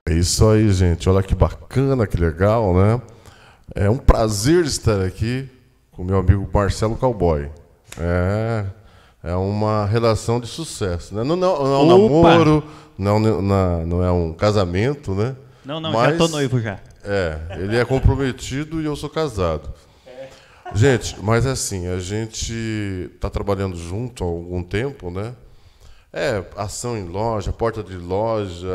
É isso aí, gente. Olha que bacana, que legal, né? É um prazer estar aqui com meu amigo Marcelo Cowboy. É, é uma relação de sucesso, né? Não é um Opa! namoro, não é um casamento, né? Não, já Mas, tô noivo já. ele é comprometido e eu sou casado. Gente, mas assim, a gente está trabalhando junto há algum tempo, né? Ação em loja, porta de loja.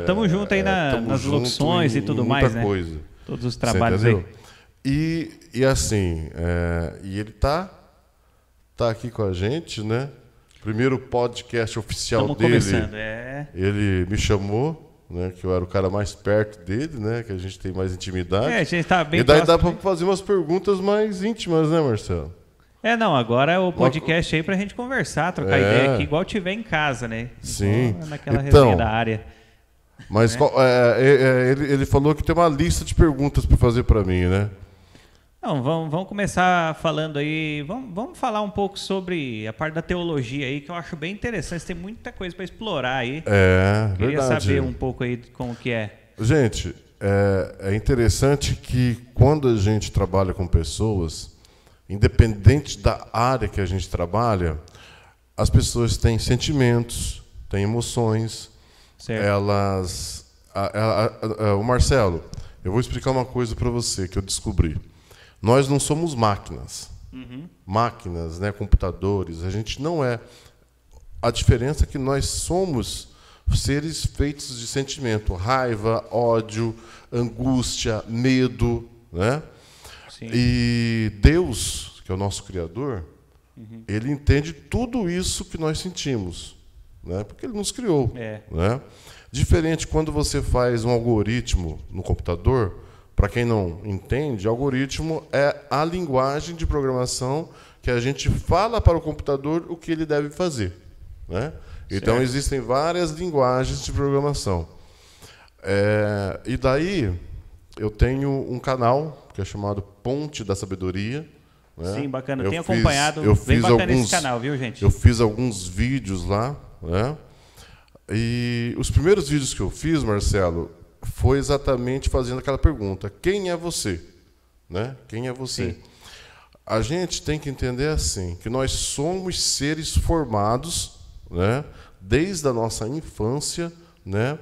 Tamo junto aí Tamo nas junto locuções e tudo muita mais, né? coisa. Todos os Você trabalhos entendeu? aí. E assim, e ele tá aqui com a gente, né? Primeiro podcast oficial Estamos dele. começando, Ele me chamou, né? Que eu era o cara mais perto dele, né? Que a gente tem mais intimidade. a gente tá bem E daí dá próximo, para fazer umas perguntas mais íntimas, né, Marcelo? não, agora é o podcast aí pra gente conversar, trocar ideia aqui, igual tiver em casa, né? Sim. Igual naquela Então, resenha da área. Mas ele falou que tem uma lista de perguntas para fazer para mim, né? Não, vamos começar falando aí, vamos falar um pouco sobre a parte da teologia aí, que eu acho bem interessante, tem muita coisa para explorar aí. Queria Verdade. saber um pouco aí como que é. Gente, é interessante que quando a gente trabalha com pessoas, independente da área que a gente trabalha, as pessoas têm sentimentos, têm emoções. Certo. O Marcelo, eu vou explicar uma coisa para você que eu descobri. Nós não somos máquinas. Máquinas, né, computadores, a gente não é. A diferença é que nós somos seres feitos de sentimento, raiva, ódio, angústia, medo, né? Sim. E Deus, que é o nosso Criador, ele entende tudo isso que nós sentimos, né? Porque ele nos criou. Né? Diferente quando você faz um algoritmo no computador, para quem não entende, algoritmo é a linguagem de programação que a gente fala para o computador o que ele deve fazer. Né? Então, existem várias linguagens de programação. E daí, eu tenho um canal que é chamado Ponte da Sabedoria. Né? Sim, bacana. Tenho acompanhado. Bem bacana esse canal, viu, gente? Eu fiz alguns vídeos lá. Né? E os primeiros vídeos que eu fiz, Marcelo, foi exatamente fazendo aquela pergunta: quem é você? Né? Quem é você? Sim. A gente tem que entender assim, que nós somos seres formados, né, desde a nossa infância, né,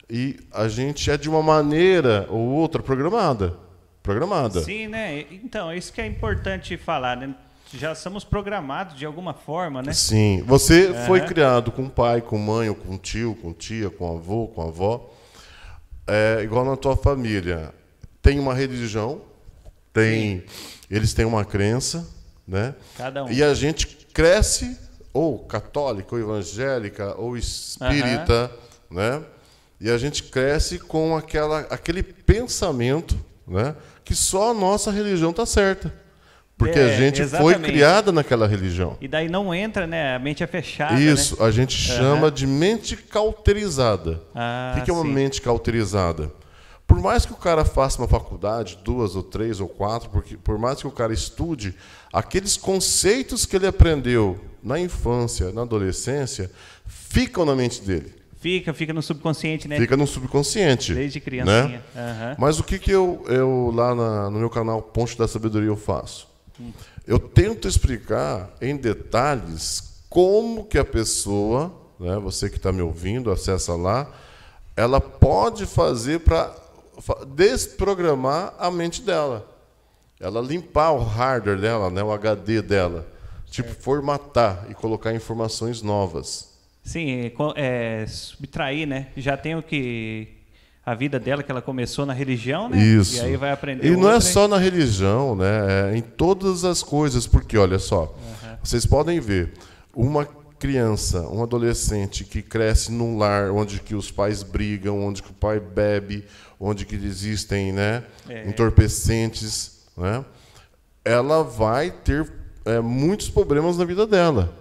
e a gente é de uma maneira ou outra programada. Sim, né? Então, isso que é importante falar, né? Já somos programados de alguma forma, né? Sim. Você foi criado com pai, com mãe, ou com tio, com tia, com avô, com avó. Igual na tua família. Tem uma religião, eles têm uma crença, né? Cada um. E a gente cresce, ou católica, ou evangélica, ou espírita, né? E a gente cresce com aquele pensamento, né? Que só a nossa religião está certa. Porque a gente foi criada naquela religião. E daí não entra, né? A mente é fechada. Isso, né? A gente chama de mente cauterizada. O que é uma mente cauterizada? Por mais que o cara faça uma faculdade, 2 ou 3 ou 4, porque por mais que o cara estude, aqueles conceitos que ele aprendeu na infância, na adolescência, ficam na mente dele. Fica no subconsciente, né? Fica no subconsciente. Desde criancinha. Né? Mas o que eu lá no meu canal Ponte da Sabedoria eu faço? Eu tento explicar em detalhes como que a pessoa, né, você que está me ouvindo, acessa lá, ela pode fazer para desprogramar a mente dela. Ela limpar o hardware dela, né, o HD dela. Tipo, formatar e colocar informações novas. Sim, subtrair, né? Já tem a vida dela, que ela começou na religião, né? Isso. E aí vai aprender. E não é só na religião, né? É em todas as coisas, porque, olha só, vocês podem ver, uma criança, um adolescente que cresce num lar onde que os pais brigam, onde que o pai bebe, onde que existem, né, entorpecentes, né? Ela vai ter muitos problemas na vida dela.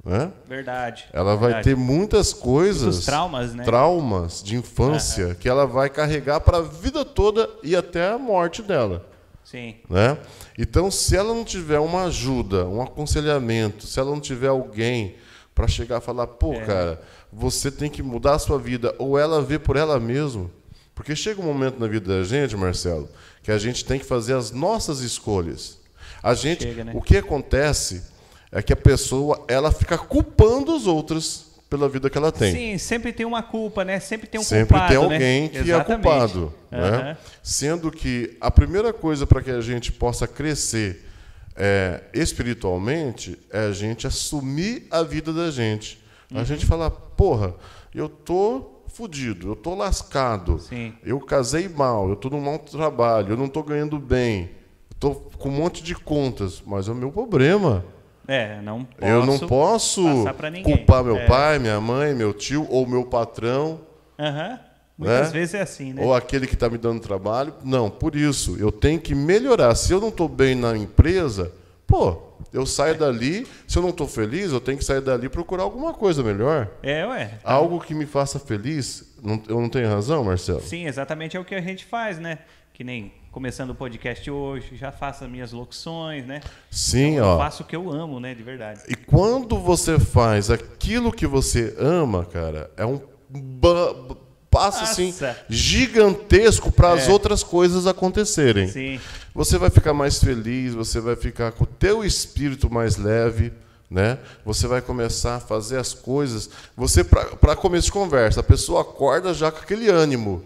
Né? Verdade. Ela vai ter muitas coisas, muitos traumas, né? Traumas de infância que ela vai carregar para a vida toda e até a morte dela. Sim. Né? Então, se ela não tiver uma ajuda, um aconselhamento, se ela não tiver alguém para chegar e falar, cara, você tem que mudar a sua vida, ou ela vê por ela mesma, Porque chega um momento na vida da gente, Marcelo, que a gente tem que fazer as nossas escolhas. Né? O que acontece é que a pessoa ela fica culpando os outros pela vida que ela tem. Sim, sempre tem uma culpa, né? Sempre tem um culpado. Sempre tem alguém, né? Que Exatamente. É culpado. Né? Sendo que a primeira coisa para que a gente possa crescer espiritualmente é a gente assumir a vida da gente. A gente falar, porra, eu tô fudido, eu tô lascado, Sim. eu casei mal, eu tô num mau trabalho, eu não tô ganhando bem, tô com um monte de contas, mas é o meu problema. Eu não posso culpar meu pai, minha mãe, meu tio ou meu patrão. Muitas vezes é assim, né? Ou aquele que está me dando trabalho. Não, por isso, eu tenho que melhorar. Se eu não estou bem na empresa, eu saio dali. Se eu não estou feliz, eu tenho que sair dali e procurar alguma coisa melhor. Algo que me faça feliz. Eu não tenho razão, Marcelo? Sim, exatamente é o que a gente faz, né? Que nem começando o podcast hoje, já faço as minhas locuções, né? Sim, então, eu faço o que eu amo, né? De verdade. E quando você faz aquilo que você ama, cara, é um passo assim gigantesco para as outras coisas acontecerem. Sim. Você vai ficar mais feliz, você vai ficar com o teu espírito mais leve, né? Você vai começar a fazer as coisas. Você, para começo de conversa, a pessoa acorda já com aquele ânimo.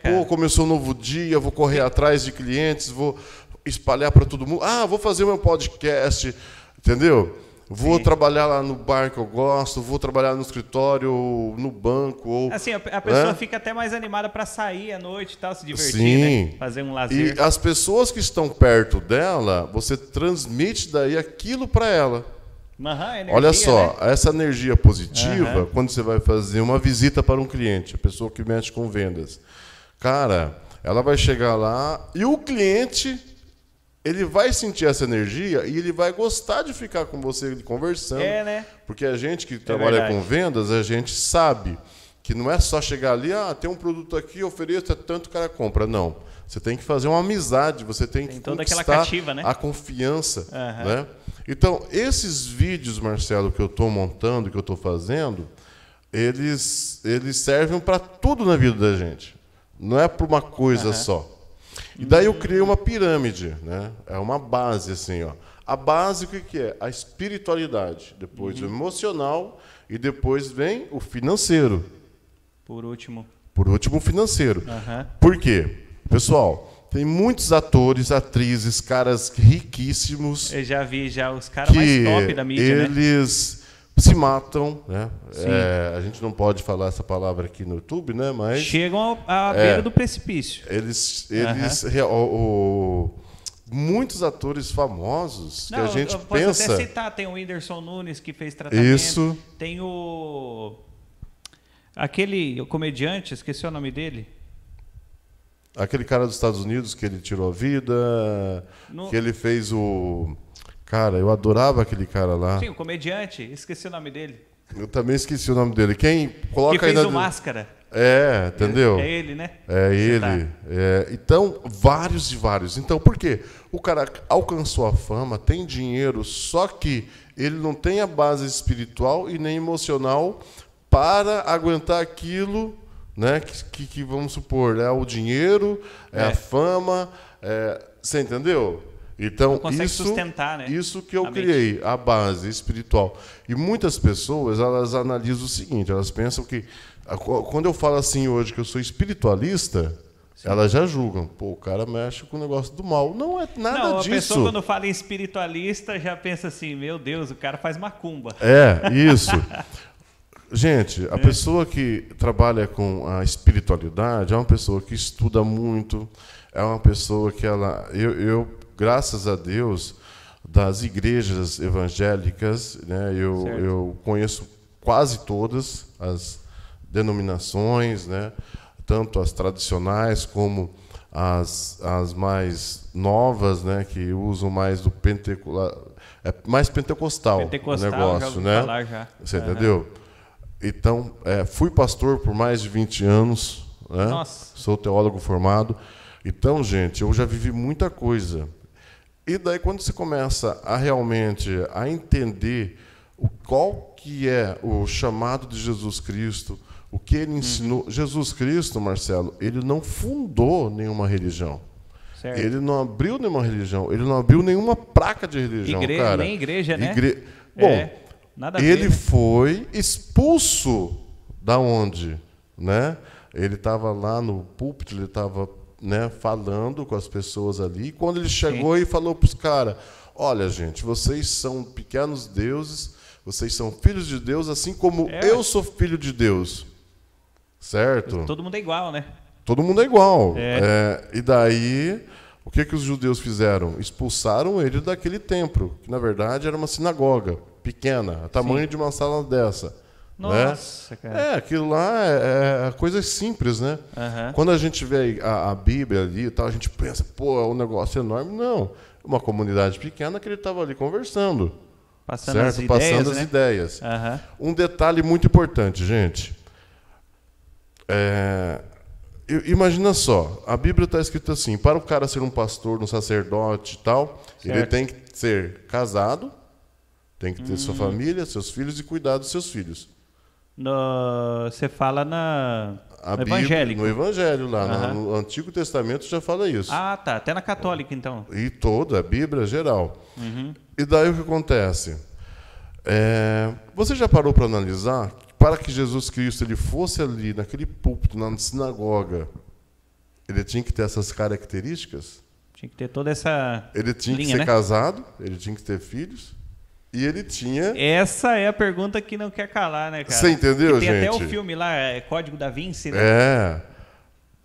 Cara. Começou um novo dia, vou correr atrás de clientes, vou espalhar para todo mundo. Vou fazer meu podcast, entendeu? Vou trabalhar lá no bar que eu gosto, vou trabalhar no escritório, no banco. Assim, a pessoa fica até mais animada para sair à noite e tal, se divertir, né? Fazer um lazer. E as pessoas que estão perto dela, você transmite daí aquilo para ela. Energia, olha só, né? Essa energia positiva, quando você vai fazer uma visita para um cliente, a pessoa que mexe com vendas, cara, ela vai chegar lá e o cliente, ele vai sentir essa energia e ele vai gostar de ficar com você conversando. Né? Porque a gente que trabalha com vendas, a gente sabe que não é só chegar ali, tem um produto aqui, ofereço, tanto o cara compra. Não. Você tem que fazer uma amizade, você tem que conquistar cativa, né? a confiança. Né? Então, esses vídeos, Marcelo, que eu estou montando, que eu estou fazendo, eles servem para tudo na vida da gente. Não é para uma coisa só. E daí eu criei uma pirâmide, né? É uma base, assim, ó. A base, o que é? A espiritualidade. Depois o emocional e depois vem o financeiro. Por último, o financeiro. Por quê? Pessoal, tem muitos atores, atrizes, caras riquíssimos. Eu já vi os caras mais top da mídia, eles se matam, né? A gente não pode falar essa palavra aqui no YouTube, né? Mas chegam à beira do precipício. Muitos atores famosos que a gente eu pensa. Posso até citar, tem o Whindersson Nunes que fez tratamento. Isso. Tem aquele comediante, esqueci o nome dele. Aquele cara dos Estados Unidos que ele tirou a vida, que ele fez o... Cara, eu adorava aquele cara lá. Sim, o comediante, esqueci o nome dele. Eu também esqueci o nome dele. Quem coloca que fez o Máscara. Entendeu? É ele, né? É ele. Então, vários e vários. Então, por quê? O cara alcançou a fama, tem dinheiro, só que ele não tem a base espiritual e nem emocional para aguentar aquilo, né? Que vamos supor, é o dinheiro, a fama, você entendeu? Então, sustentar, né? Isso que eu criei, a base espiritual. E muitas pessoas, elas analisam o seguinte, elas pensam que, quando eu falo assim hoje que eu sou espiritualista, elas já julgam. Pô, o cara mexe com o negócio do mal. Não é nada disso. A pessoa, quando fala em espiritualista, já pensa assim, meu Deus, o cara faz macumba. Isso. Gente, a pessoa que trabalha com a espiritualidade é uma pessoa que estuda muito, é uma pessoa que eu graças a Deus, das igrejas evangélicas, né, eu conheço quase todas as denominações, né, tanto as tradicionais como as mais novas, né, que usam mais do mais pentecostal o negócio, né? Falar já. Você entendeu? Então, fui pastor por mais de 20 anos, né? Nossa. Sou teólogo formado. Então, gente, eu já vivi muita coisa. E daí, quando você começa a realmente a entender qual que é o chamado de Jesus Cristo, O que ele ensinou... Jesus Cristo, Marcelo, ele não fundou nenhuma religião. Certo. Ele não abriu nenhuma religião. Ele não abriu nenhuma placa de religião, cara. Nem igreja, né? Bom, nada ele a ver, né? Foi expulso da onde? Né? Ele estava lá no púlpito, ele estava, né, falando com as pessoas ali. E quando ele chegou e falou para os caras, olha, gente, vocês são pequenos deuses, vocês são filhos de Deus, assim como eu sou filho de Deus. Certo? Todo mundo é igual, né? Todo mundo é igual. E daí, o que os judeus fizeram? Expulsaram ele daquele templo, que na verdade era uma sinagoga pequena, a tamanho de uma sala dessa. Nossa, né? Cara. Aquilo lá é coisas simples, né? Quando a gente vê a Bíblia ali e tal, a gente pensa, pô, é um negócio enorme. Não, uma comunidade pequena que ele estava ali conversando. Passando as ideias. Um detalhe muito importante, gente. Imagina só, a Bíblia está escrita assim, para o cara ser um pastor, um sacerdote e tal, ele tem que ser casado, tem que ter sua família, seus filhos e cuidar dos seus filhos. Você fala no evangélico. No evangelho lá, no Antigo Testamento já fala isso. Ah, tá, até na católica então. E toda, a Bíblia geral. E daí o que acontece? Você já parou para analisar? Para que Jesus Cristo ele fosse ali, naquele púlpito, na sinagoga, ele tinha que ter essas características? Tinha que ter toda essa Ele tinha linha, que ser né? casado, ele tinha que ter filhos, e ele tinha... Essa é a pergunta que não quer calar, né, cara? Você entendeu, tem gente? Tem até o filme lá, Código da Vinci, né?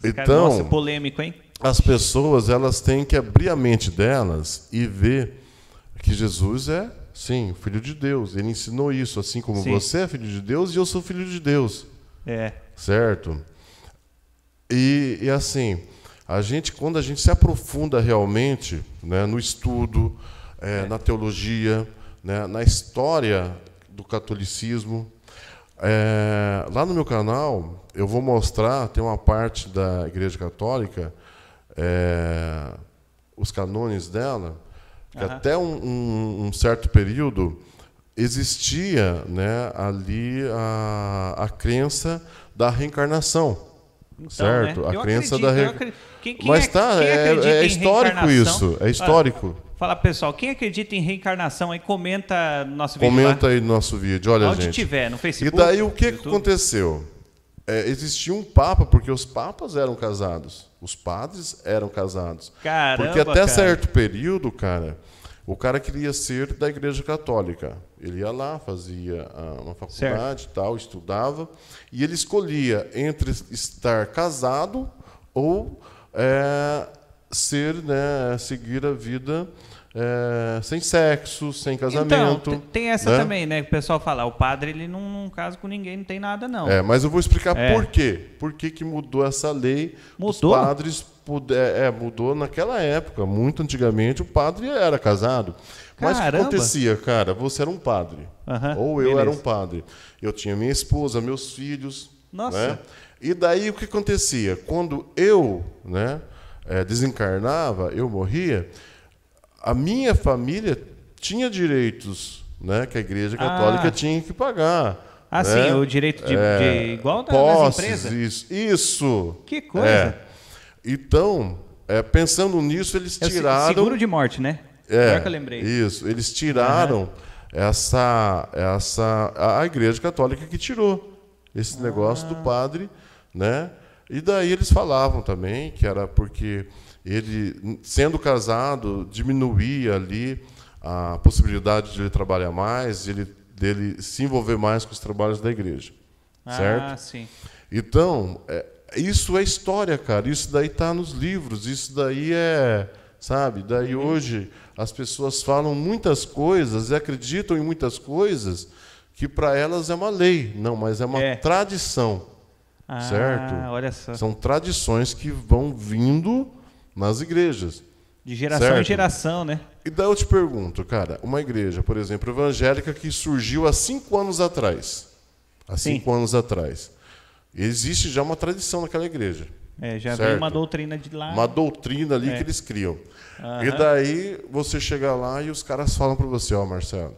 Então, nossa, polêmico, hein? As pessoas elas têm que abrir a mente delas e ver que Jesus é... Sim, filho de Deus. Ele ensinou isso, assim como você é filho de Deus e eu sou filho de Deus. Certo? E assim, quando a gente se aprofunda realmente, né, no estudo, na teologia, né, na história do catolicismo, lá no meu canal eu vou mostrar, tem uma parte da Igreja Católica, os canones dela, que até um certo período existia, né, ali a crença da reencarnação, então, certo? Né? A crença da reencarnação. Mas é histórico isso, é histórico. Fala, pessoal, quem acredita em reencarnação aí, comenta no nosso vídeo. Comenta aí no nosso vídeo, olha, onde gente. Tiver, no Facebook. E daí o que aconteceu? Existia um papa, porque os papas eram casados, os padres eram casados. Caramba, porque até certo período, cara, o cara queria ser da Igreja Católica. Ele ia lá, fazia uma faculdade e tal, estudava, e ele escolhia entre estar casado ou seguir a vida sem sexo, sem casamento. Então, tem essa também, né? Que o pessoal fala, o padre ele não casa com ninguém, não tem nada, não. Mas eu vou explicar por quê. Por que mudou essa lei? Mudou? Os padres mudou naquela época. Muito antigamente, o padre era casado. Mas o que acontecia, cara? Você era um padre. Ou eu era um padre. Eu tinha minha esposa, meus filhos. Nossa. Né? E daí o que acontecia? Quando eu desencarnava, eu morria, a minha família tinha direitos, né, que a Igreja Católica tinha que pagar. Ah, né? sim, o direito de igual posses, das empresas. Isso. Que coisa. Então, pensando nisso, eles tiraram... Seguro de morte, né? Agora que eu lembrei. Isso, eles tiraram a Igreja Católica que tirou esse negócio do padre, né? E daí eles falavam também que era porque ele, sendo casado, diminuía ali a possibilidade de ele trabalhar mais, dele se envolver mais com os trabalhos da igreja. Certo? Sim. Então, isso é história, cara. Isso daí está nos livros. Isso daí sabe? Daí hoje as pessoas falam muitas coisas e acreditam em muitas coisas que para elas é uma lei. Não, mas é uma tradição. Certo? Olha só. São tradições que vão vindo nas igrejas. De geração em geração, né? E daí eu te pergunto, cara, uma igreja, por exemplo, evangélica que surgiu há 5 anos atrás. Há 5 anos atrás. Existe já uma tradição naquela igreja. Já vem uma doutrina de lá. Uma doutrina ali que eles criam. E daí você chega lá e os caras falam para você, Marcelo,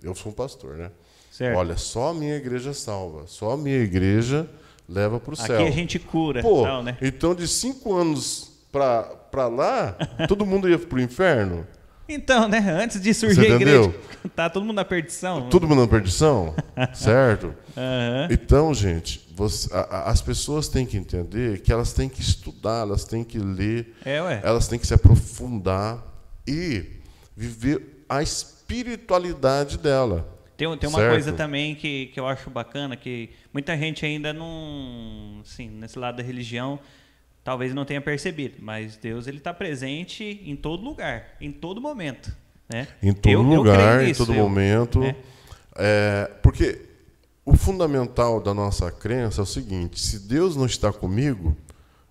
eu sou um pastor, né? Certo. Olha, só a minha igreja salva. Só a minha igreja leva para o céu. Aqui a gente cura. Pô, tal, né? então de 5 anos para lá, todo mundo ia para o inferno? Então, né? Antes de surgir a igreja, tá todo mundo na perdição. Todo mundo na perdição, certo? Uhum. Então, gente, as pessoas têm que entender que elas têm que estudar, elas têm que ler, elas têm que se aprofundar e viver a espiritualidade dela. Tem uma coisa também que eu acho bacana, que muita gente ainda não, assim, nesse lado da religião, talvez não tenha percebido, mas Deus ele está presente em todo lugar, em todo momento, né? Em todo lugar, em todo momento. Né? Porque o fundamental da nossa crença é o seguinte: se Deus não está comigo,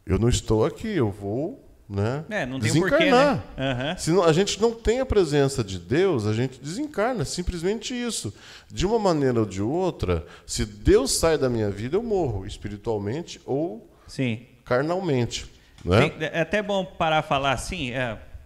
eu não estou aqui, eu vou, né, não tem desencarnar. Um porquê, né? Se a gente não tem a presença de Deus, a gente desencarna, simplesmente isso. De uma maneira ou de outra, se Deus sai da minha vida, eu morro, espiritualmente ou carnalmente. Né? É até bom parar a falar assim,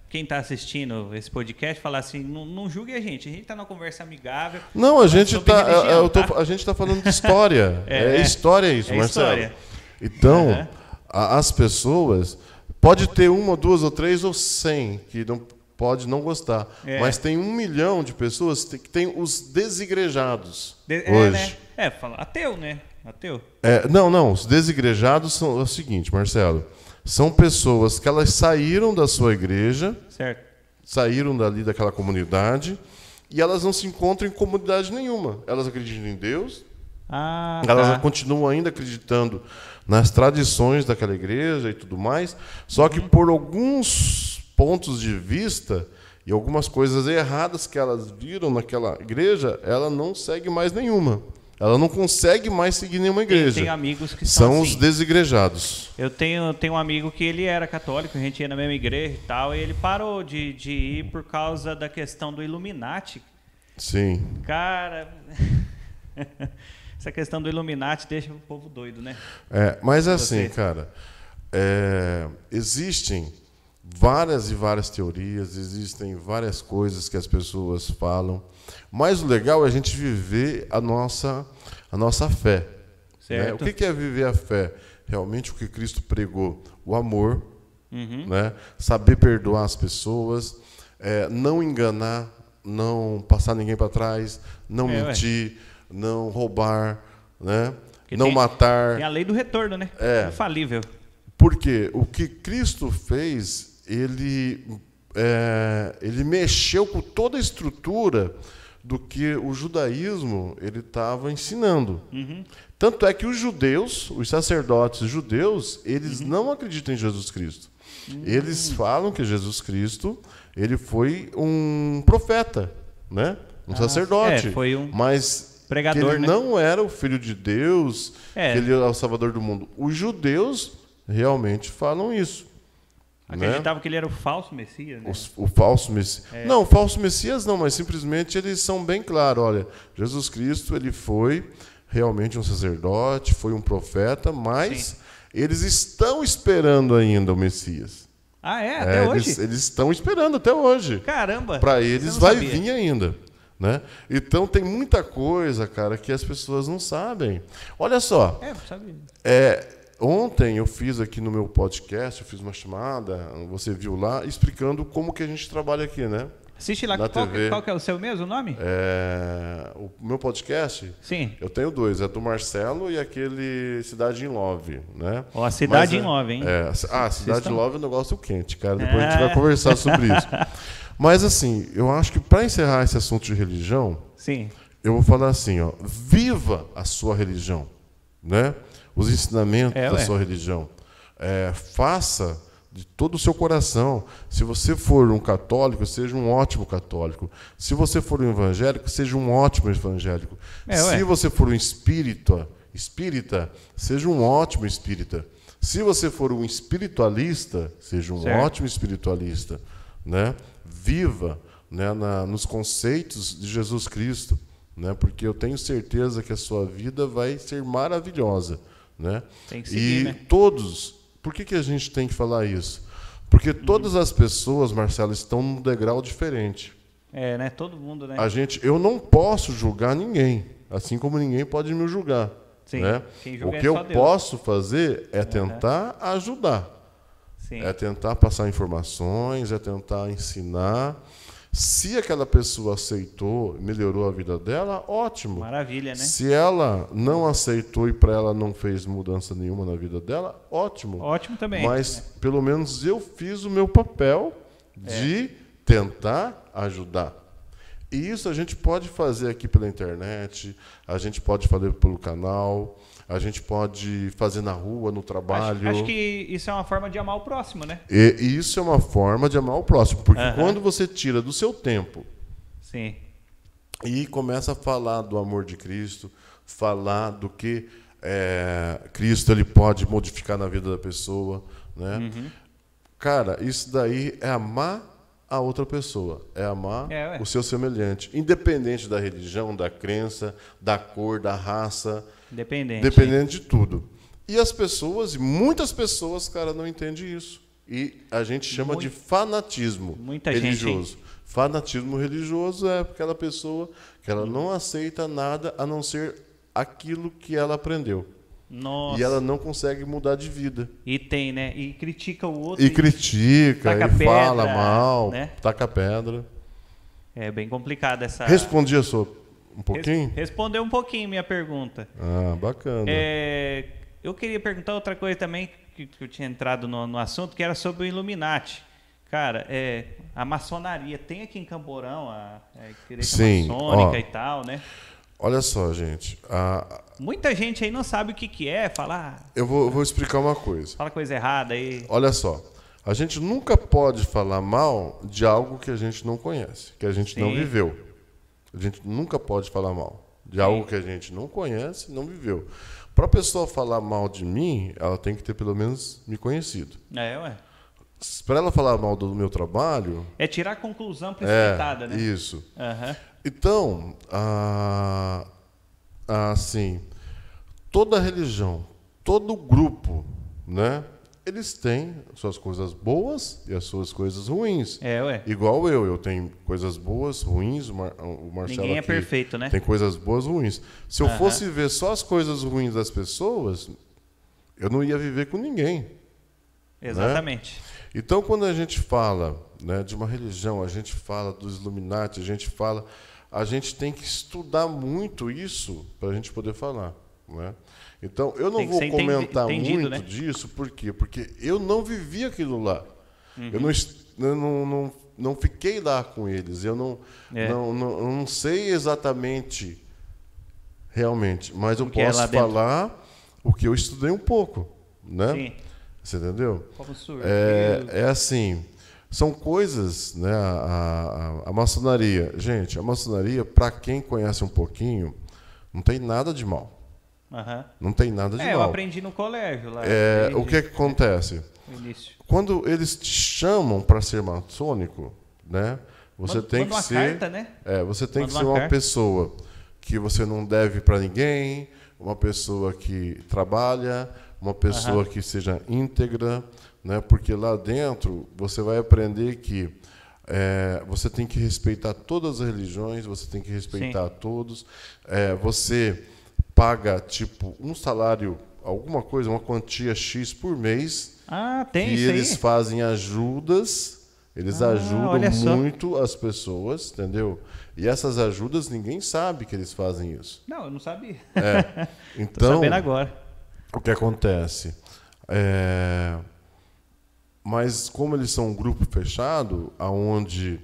quem está assistindo esse podcast, falar assim, não julgue a gente está numa conversa amigável. Não, a gente está falando de história. História isso, Marcelo. História. Então, as pessoas, pode ter 1, 2 ou 3 ou 100 que não pode não gostar, mas tem 1 milhão de pessoas que tem os desigrejados hoje. Né? Fala ateu, né? Ateu. Não, os desigrejados são o seguinte, Marcelo. São pessoas que elas saíram da sua igreja, saíram dali daquela comunidade, e elas não se encontram em comunidade nenhuma. Elas acreditam em Deus, elas continuam ainda acreditando nas tradições daquela igreja e tudo mais, só que por alguns pontos de vista e algumas coisas erradas que elas viram naquela igreja, ela não segue mais nenhuma. Ela não consegue mais seguir nenhuma igreja. Tem amigos que são assim. Os desigrejados. Eu tenho um amigo que ele era católico, a gente ia na mesma igreja e tal, e ele parou de ir por causa da questão do Illuminati. Sim. Cara, essa questão do Illuminati deixa o povo doido, né? Mas assim, cara, existem várias e várias teorias, existem várias coisas que as pessoas falam, mas o legal é a gente viver a nossa fé. Né? O que é viver a fé? Realmente o que Cristo pregou, o amor, né? Saber perdoar as pessoas, não enganar, não passar ninguém para trás, não mentir, não roubar, né? Não matar. Tem a lei do retorno, né? Infalível. Porque o que Cristo fez, ele mexeu com toda a estrutura do que o judaísmo ele estava ensinando. Tanto é que os judeus, os sacerdotes judeus, eles não acreditam em Jesus Cristo. Eles falam que Jesus Cristo ele foi um profeta, né? Um sacerdote, mas pregador, que ele não era o filho de Deus, que ele é o salvador do mundo. Os judeus realmente falam isso. Acreditavam que ele era o falso Messias, né? O falso Messias. Não, o falso Messias não, mas simplesmente eles são bem claros. Olha, Jesus Cristo ele foi realmente um sacerdote, foi um profeta, mas eles estão esperando ainda o Messias. Até hoje? Eles estão esperando até hoje. Caramba! Para eles vai vir ainda. Né? Então tem muita coisa, cara, que as pessoas não sabem. Olha só. Ontem eu fiz aqui no meu podcast, eu fiz uma chamada, você viu lá, explicando como que a gente trabalha aqui, né? Assiste lá, qual que é o seu mesmo nome? O meu podcast? Sim. Eu tenho 2, do Marcelo e aquele Cidade in Love, né? A Cidade in Love, hein? Cidade in Love é um negócio quente, cara, depois a gente vai conversar sobre isso. Mas assim, eu acho que para encerrar esse assunto de religião, eu vou falar assim, viva a sua religião, né? Os ensinamentos da sua religião. Faça de todo o seu coração. Se você for um católico, seja um ótimo católico. Se você for um evangélico, seja um ótimo evangélico. Se você for um espírita, seja um ótimo espírita. Se você for um espiritualista, seja um ótimo espiritualista. Né? Viva, né, nos conceitos de Jesus Cristo. Né? Porque eu tenho certeza que a sua vida vai ser maravilhosa. Né? Tem que seguir, todos, por que a gente tem que falar isso? Porque todas as pessoas, Marcelo, estão num degrau diferente. É, né? Todo mundo, né? Eu não posso julgar ninguém, assim como ninguém pode me julgar. Sim. Né? O que eu posso fazer é tentar ajudar. Sim. É tentar passar informações, é tentar ensinar. Se aquela pessoa aceitou, melhorou a vida dela, ótimo. Maravilha, né? Se ela não aceitou e para ela não fez mudança nenhuma na vida dela, ótimo. Ótimo também. Mas pelo menos eu fiz o meu papel de tentar ajudar. E isso a gente pode fazer aqui pela internet, a gente pode fazer pelo canal, a gente pode fazer na rua, no trabalho. Acho que isso é uma forma de amar o próximo, né? E isso é uma forma de amar o próximo, porque quando você tira do seu tempo e começa a falar do amor de Cristo, falar do que Cristo ele pode modificar na vida da pessoa, né? Cara, isso daí é amar a outra pessoa, é amar o seu semelhante, independente da religião, da crença, da cor, da raça, dependente de tudo. E as pessoas, muitas pessoas, cara, não entendem isso. E a gente chama de fanatismo religioso. Fanatismo religioso é aquela pessoa que ela não aceita nada a não ser aquilo que ela aprendeu. Nossa. E ela não consegue mudar de vida. E tem, né? E critica o outro. E critica, taca e pedra, fala mal, né? taca pedra. É bem complicado essa... Respondi a sua um pouquinho? Respondeu um pouquinho minha pergunta. Ah, bacana. Eu queria perguntar outra coisa também, que eu tinha entrado no assunto, que era sobre o Illuminati. Cara, a maçonaria tem aqui em Camporão, a igreja maçônica e tal, né? Olha só, gente. Muita gente aí não sabe o que é, falar. Eu vou explicar uma coisa. Fala coisa errada aí. Olha só. A gente nunca pode falar mal de algo que a gente não conhece, que a gente não viveu. A gente nunca pode falar mal de algo que a gente não conhece, não viveu. Para a pessoa falar mal de mim, ela tem que ter pelo menos me conhecido. Para ela falar mal do meu trabalho... É tirar a conclusão precipitada, né? Isso. Então, assim, toda religião, todo grupo, né? Eles têm suas coisas boas e as suas coisas ruins. Igual eu tenho coisas boas, ruins, o Marcelo Ninguém é perfeito, né? Tem coisas boas, ruins. Se eu fosse ver só as coisas ruins das pessoas, eu não ia viver com ninguém. Exatamente. Né? Então, quando a gente fala, né, de uma religião, a gente fala dos Illuminati, a gente tem que estudar muito isso para a gente poder falar, né? Então, eu não vou comentar muito, né, disso, por quê? Porque eu não vivi aquilo lá. Eu não fiquei lá com eles. Eu não sei exatamente, realmente, mas eu posso falar o que eu estudei um pouco, né? Sim. Você entendeu? Como assim, são coisas, né? A maçonaria, gente, a maçonaria, para quem conhece um pouquinho, não tem nada de mal. Não tem nada de mal. Eu aprendi no colégio lá. O que acontece? Quando eles te chamam para ser maçônico, né? Você tem que ser, carta, né? Você tem que ser uma pessoa que você não deve para ninguém, uma pessoa que trabalha, uma pessoa que seja íntegra, né? Porque lá dentro você vai aprender que você tem que respeitar todas as religiões, você tem que respeitar todos. Você paga tipo um salário, alguma coisa, uma quantia X por mês. Tem que isso eles aí? fazem ajudas. Eles ajudam muito as pessoas, entendeu? E essas ajudas ninguém sabe que eles fazem isso. Não, eu não sabia. Então, tô sabendo agora. O que acontece? Mas como eles são um grupo fechado, onde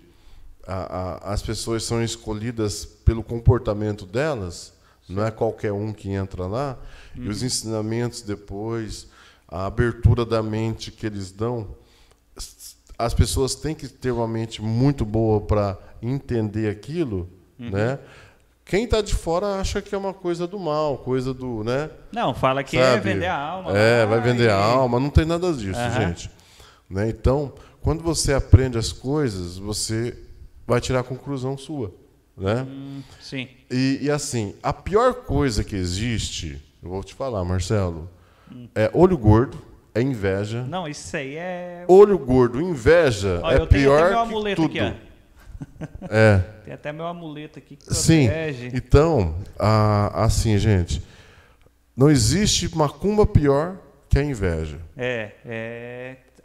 as pessoas são escolhidas pelo comportamento delas, não é qualquer um que entra lá, e os ensinamentos depois, a abertura da mente que eles dão, as pessoas têm que ter uma mente muito boa para entender aquilo, né? Quem está de fora acha que é uma coisa do mal, coisa do, né? Não, fala que é vender a alma. Vai vender a alma, não tem nada disso, gente. Né? Então, quando você aprende as coisas, você vai tirar a conclusão sua, né? Sim. E assim, a pior coisa que existe, eu vou te falar, Marcelo, é olho gordo, é inveja. Não, isso aí é... Olho gordo, inveja, é pior que tudo. Aqui, tem até meu amuleto aqui que protege. Sim, então, assim, gente, não existe macumba pior que a inveja.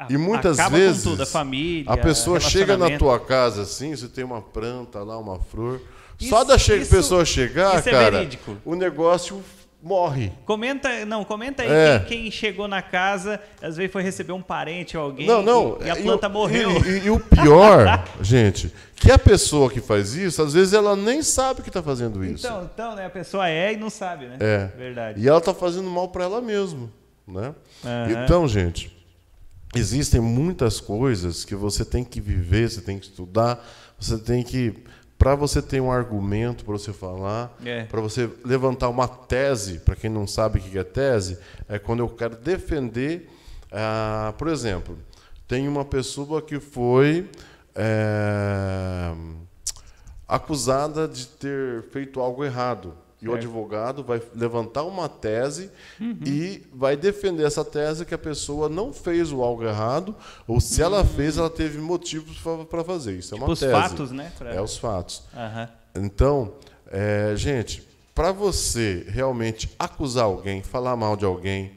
E muitas vezes com tudo, a família, a pessoa chega na tua casa assim, você tem uma planta lá, uma flor. Só da pessoa chegar, cara, o negócio morre. Comenta aí quem chegou na casa, às vezes foi receber um parente ou alguém e a planta morreu. E o pior, gente, que a pessoa que faz isso, às vezes ela nem sabe que está fazendo isso. Então, né, a pessoa e não sabe, né? Verdade. E ela está fazendo mal para ela mesma, né? Então, gente, existem muitas coisas que você tem que viver, você tem que estudar, você tem que... Para você ter um argumento para você falar, para você levantar uma tese, para quem não sabe o que é tese, é quando eu quero defender, por exemplo, tem uma pessoa que foi acusada de ter feito algo errado. E o advogado vai levantar uma tese e vai defender essa tese que a pessoa não fez o algo errado, ou se ela fez, ela teve motivos para fazer. Isso é uma tese. Os fatos, né? Os fatos. Então, gente, para você realmente acusar alguém, falar mal de alguém,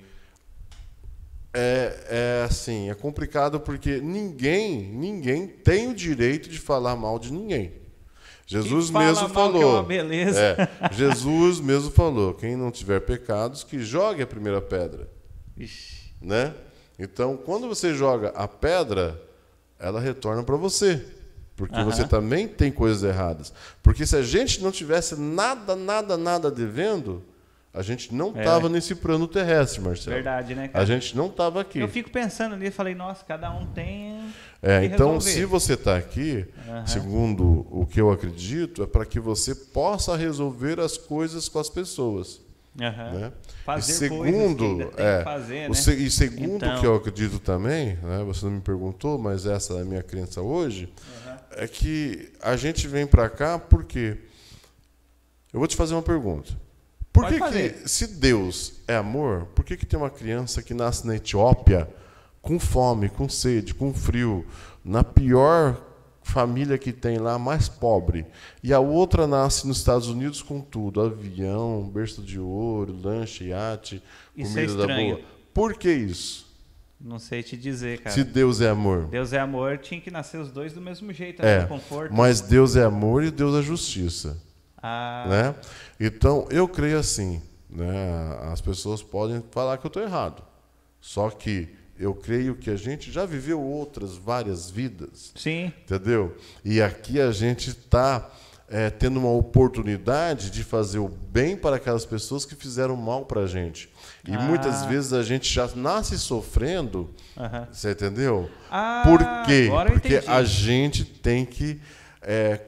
assim, é complicado porque ninguém tem o direito de falar mal de ninguém. Jesus mesmo falou. Que é uma beleza. Jesus mesmo falou: quem não tiver pecados, que jogue a primeira pedra. Ixi. Né? Então, quando você joga a pedra, ela retorna para você. Porque você também tem coisas erradas. Porque se a gente não tivesse nada devendo, a gente não estava nesse plano terrestre, Marcelo. Verdade, né, cara? A gente não estava aqui. Eu fico pensando nisso, falei, nossa, cada um tem então, resolver. Se você está aqui, segundo o que eu acredito, é para que você possa resolver as coisas com as pessoas. Né? Fazer e segundo, coisas que ainda tem que fazer, né? E segundo o que eu acredito também, né, você não me perguntou, mas essa é a minha crença hoje, é que a gente vem para cá porque... Eu vou te fazer uma pergunta. Por que, se Deus é amor, por que tem uma criança que nasce na Etiópia com fome, com sede, com frio, na pior família que tem lá, mais pobre, e a outra nasce nos Estados Unidos com tudo, avião, berço de ouro, lanche, iate, comida da boa? Por que isso? Não sei te dizer, cara. Se Deus é amor. Deus é amor, tinha que nascer os dois do mesmo jeito, conforto. Mas Deus é amor e Deus é justiça. Né? Então, eu creio assim, né? As pessoas podem falar que eu estou errado. Só que eu creio que a gente já viveu outras várias vidas. Sim. Entendeu? E aqui a gente está tendo uma oportunidade de fazer o bem para aquelas pessoas que fizeram mal para a gente. E muitas vezes a gente já nasce sofrendo. Você entendeu? Por quê? Porque a gente tem que...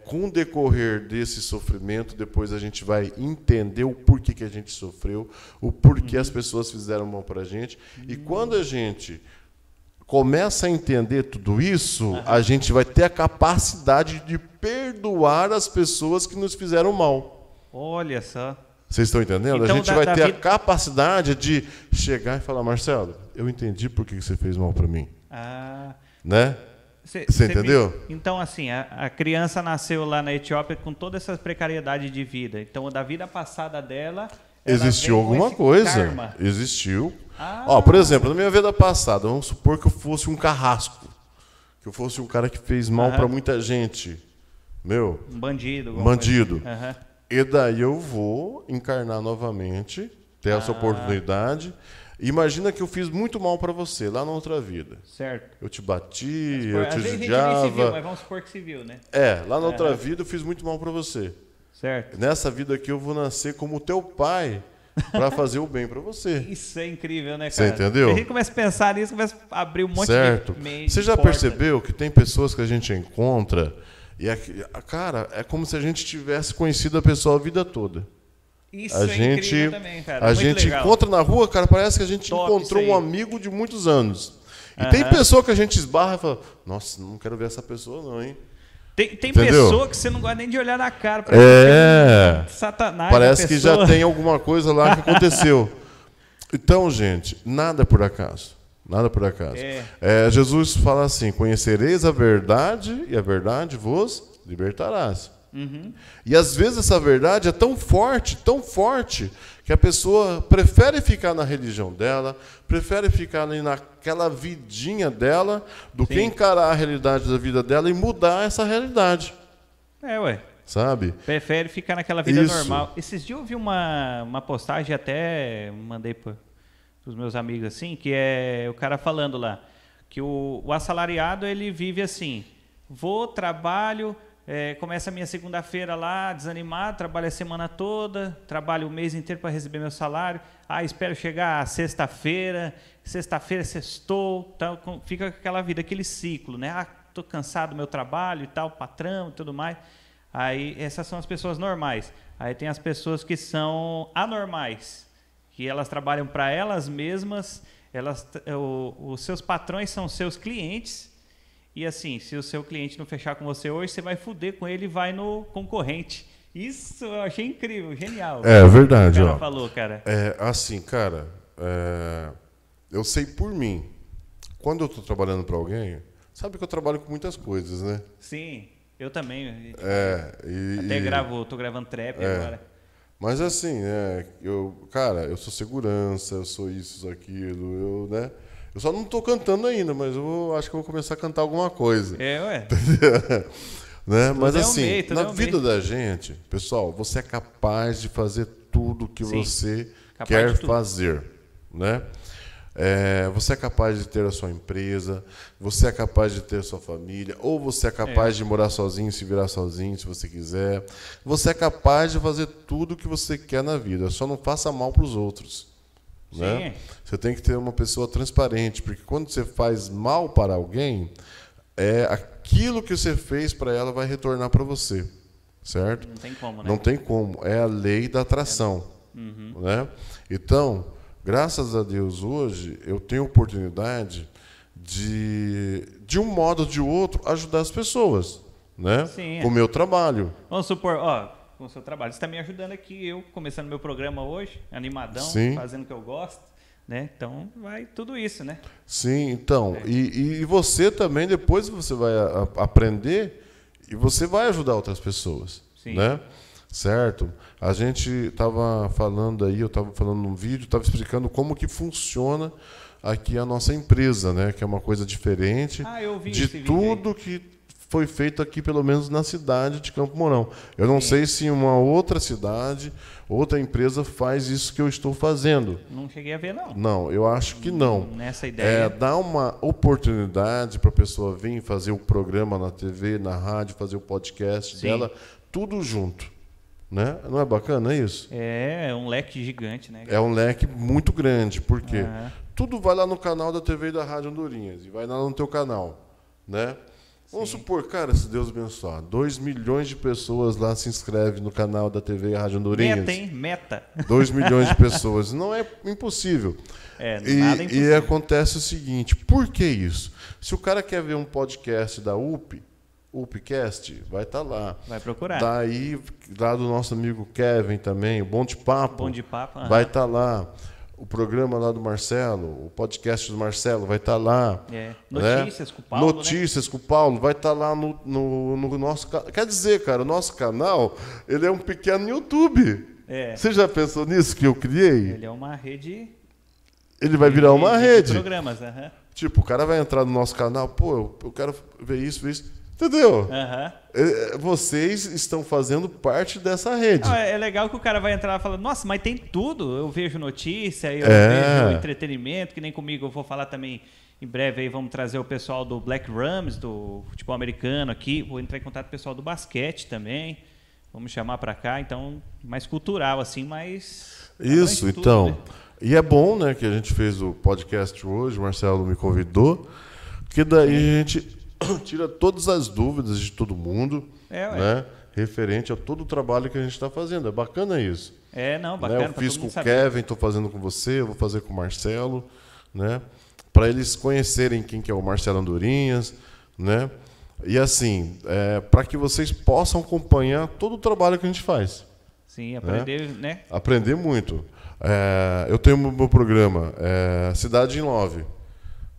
com o decorrer desse sofrimento, depois a gente vai entender o porquê que a gente sofreu, o porquê as pessoas fizeram mal para a gente. E quando a gente começa a entender tudo isso, a gente vai ter a capacidade de perdoar as pessoas que nos fizeram mal. Olha só. Vocês estão entendendo? Então, a gente vai ter a capacidade de chegar e falar: Marcelo, eu entendi por que você fez mal para mim. Né? Você entendeu? Então, assim, a criança nasceu lá na Etiópia com toda essa precariedade de vida. Então, da vida passada dela... Existiu alguma coisa. Karma. Existiu. Por exemplo, na minha vida passada, vamos supor que eu fosse um carrasco. Que eu fosse um cara que fez mal para muita gente. Um bandido. Bandido. E daí eu vou encarnar novamente, ter essa oportunidade... Imagina que eu fiz muito mal para você lá na outra vida. Certo. Eu te bati, eu te judiava. Civil, mas vamos supor que civil, né? Lá na outra vida eu fiz muito mal para você. Certo. Nessa vida aqui eu vou nascer como teu pai para fazer o bem para você. Isso é incrível, né, cara? Você entendeu? A gente começa a pensar nisso, começa a abrir um monte de meio. Você já percebeu que tem pessoas que a gente encontra e, cara, é como se a gente tivesse conhecido a pessoa a vida toda. Isso é incrível também, cara. A gente encontra na rua, cara, parece que a gente encontrou um amigo de muitos anos. E tem pessoa que a gente esbarra e fala: nossa, não quero ver essa pessoa não, hein? Tem pessoa que você não gosta nem de olhar na cara. Satanás. Parece que já tem alguma coisa lá que aconteceu. Então, gente, nada é por acaso. Nada por acaso. Jesus fala assim: conhecereis a verdade e a verdade vos libertarás. E às vezes essa verdade é tão forte, que a pessoa prefere ficar na religião dela, prefere ficar ali naquela vidinha dela, do que encarar a realidade da vida dela e mudar essa realidade. Sabe? Prefere ficar naquela vida normal. Esses dias eu vi uma postagem, até mandei para os meus amigos assim, que é o cara falando lá, que o assalariado ele vive assim, trabalho, começa a minha segunda-feira lá, desanimado, trabalho a semana toda, trabalho o mês inteiro para receber meu salário, espero chegar sexta-feira sextou, tal, fica aquela vida, aquele ciclo, né? Tô cansado do meu trabalho e tal, patrão e tudo mais. Aí essas são as pessoas normais. Aí tem as pessoas que são anormais, que elas trabalham para elas mesmas, os seus patrões são seus clientes, e assim, se o seu cliente não fechar com você hoje, você vai foder com ele e vai no concorrente. Isso eu achei incrível, genial. É verdade. O cara falou, cara. Assim, cara, eu sei por mim, quando eu estou trabalhando para alguém, sabe que eu trabalho com muitas coisas, né? Sim. Eu também. Tô gravando trap agora. Mas assim, eu sou segurança, eu sou isso, aquilo, eu só não estou cantando ainda, mas acho que eu vou começar a cantar alguma coisa. Né? Mas assim, na vida da gente, pessoal, você é capaz de fazer tudo que você quer fazer, né? Você é capaz de ter a sua empresa, você é capaz de ter a sua família, ou você é capaz de morar sozinho, se virar sozinho, se você quiser. Você é capaz de fazer tudo o que você quer na vida, só não faça mal para os outros. Né? Você tem que ter uma pessoa transparente, porque quando você faz mal para alguém, aquilo que você fez para ela vai retornar para você, certo? Não tem como, né? Não tem como, é a lei da atração. Né? Então, graças a Deus, hoje, eu tenho oportunidade de um modo ou de outro, ajudar as pessoas, né? Com o meu trabalho. Vamos supor, com o seu trabalho. Você está me ajudando aqui, eu começando meu programa hoje, animadão, fazendo o que eu gosto, né? Então, vai tudo isso, né? Sim, então. E você também, depois você vai aprender e você vai ajudar outras pessoas, né? Certo? A gente estava falando aí, eu estava falando num vídeo, estava explicando como que funciona aqui a nossa empresa, né? Que é uma coisa diferente de tudo que foi feito aqui, pelo menos na cidade de Campo Mourão. Eu não sei se em uma outra cidade, outra empresa faz isso que eu estou fazendo. Não cheguei a ver, não. Não, eu acho que não. Nessa ideia. Dá uma oportunidade para a pessoa vir fazer o programa na TV, na rádio, fazer o podcast dela, tudo junto. Né? Não é bacana isso? É um leque gigante, né? É um leque muito grande, porque tudo vai lá no canal da TV e da Rádio Andorinhas, e vai lá no teu canal, né? Vamos supor, cara, se Deus abençoar, 2 milhões de pessoas lá se inscrevem no canal da TV e Rádio Andorinhas. Meta, hein? Meta. 2 milhões de pessoas. Não é impossível. Nada impossível. E acontece o seguinte, por que isso? Se o cara quer ver um podcast da UPcast, vai estar lá. Vai procurar. Daí, lá do nosso amigo Kevin também, o Bom de Papo. Vai estar lá. O programa lá do Marcelo, o podcast do Marcelo vai estar lá. Notícias com o Paulo. Notícias com o Paulo, vai estar lá no nosso canal. Quer dizer, cara, o nosso canal, ele é um pequeno YouTube. Você já pensou nisso que eu criei? Ele é uma rede. Ele vai virar uma rede. De programas, Tipo, o cara vai entrar no nosso canal, eu quero ver isso. Entendeu? Vocês estão fazendo parte dessa rede. É legal que o cara vai entrar e fala, nossa, mas tem tudo. Eu vejo notícia, eu vejo entretenimento, que nem comigo. Eu vou falar também, em breve, aí vamos trazer o pessoal do Black Rams, do futebol americano aqui. Vou entrar em contato com o pessoal do basquete também. Vamos chamar para cá. Então, mais cultural, assim, mais... Isso, então. Tudo, né? E é bom, né, que a gente fez o podcast hoje, o Marcelo me convidou, porque daí a gente... tira todas as dúvidas de todo mundo, né? Referente a todo o trabalho que a gente está fazendo. É bacana isso. Bacana. Eu fiz com o Kevin, estou fazendo com você, eu vou fazer com o Marcelo, né? Para eles conhecerem quem que é o Marcelo Andorinhas, né? E assim, para que vocês possam acompanhar todo o trabalho que a gente faz. Sim, aprender, né? Aprender muito. Eu tenho o meu programa, Cidade in Love.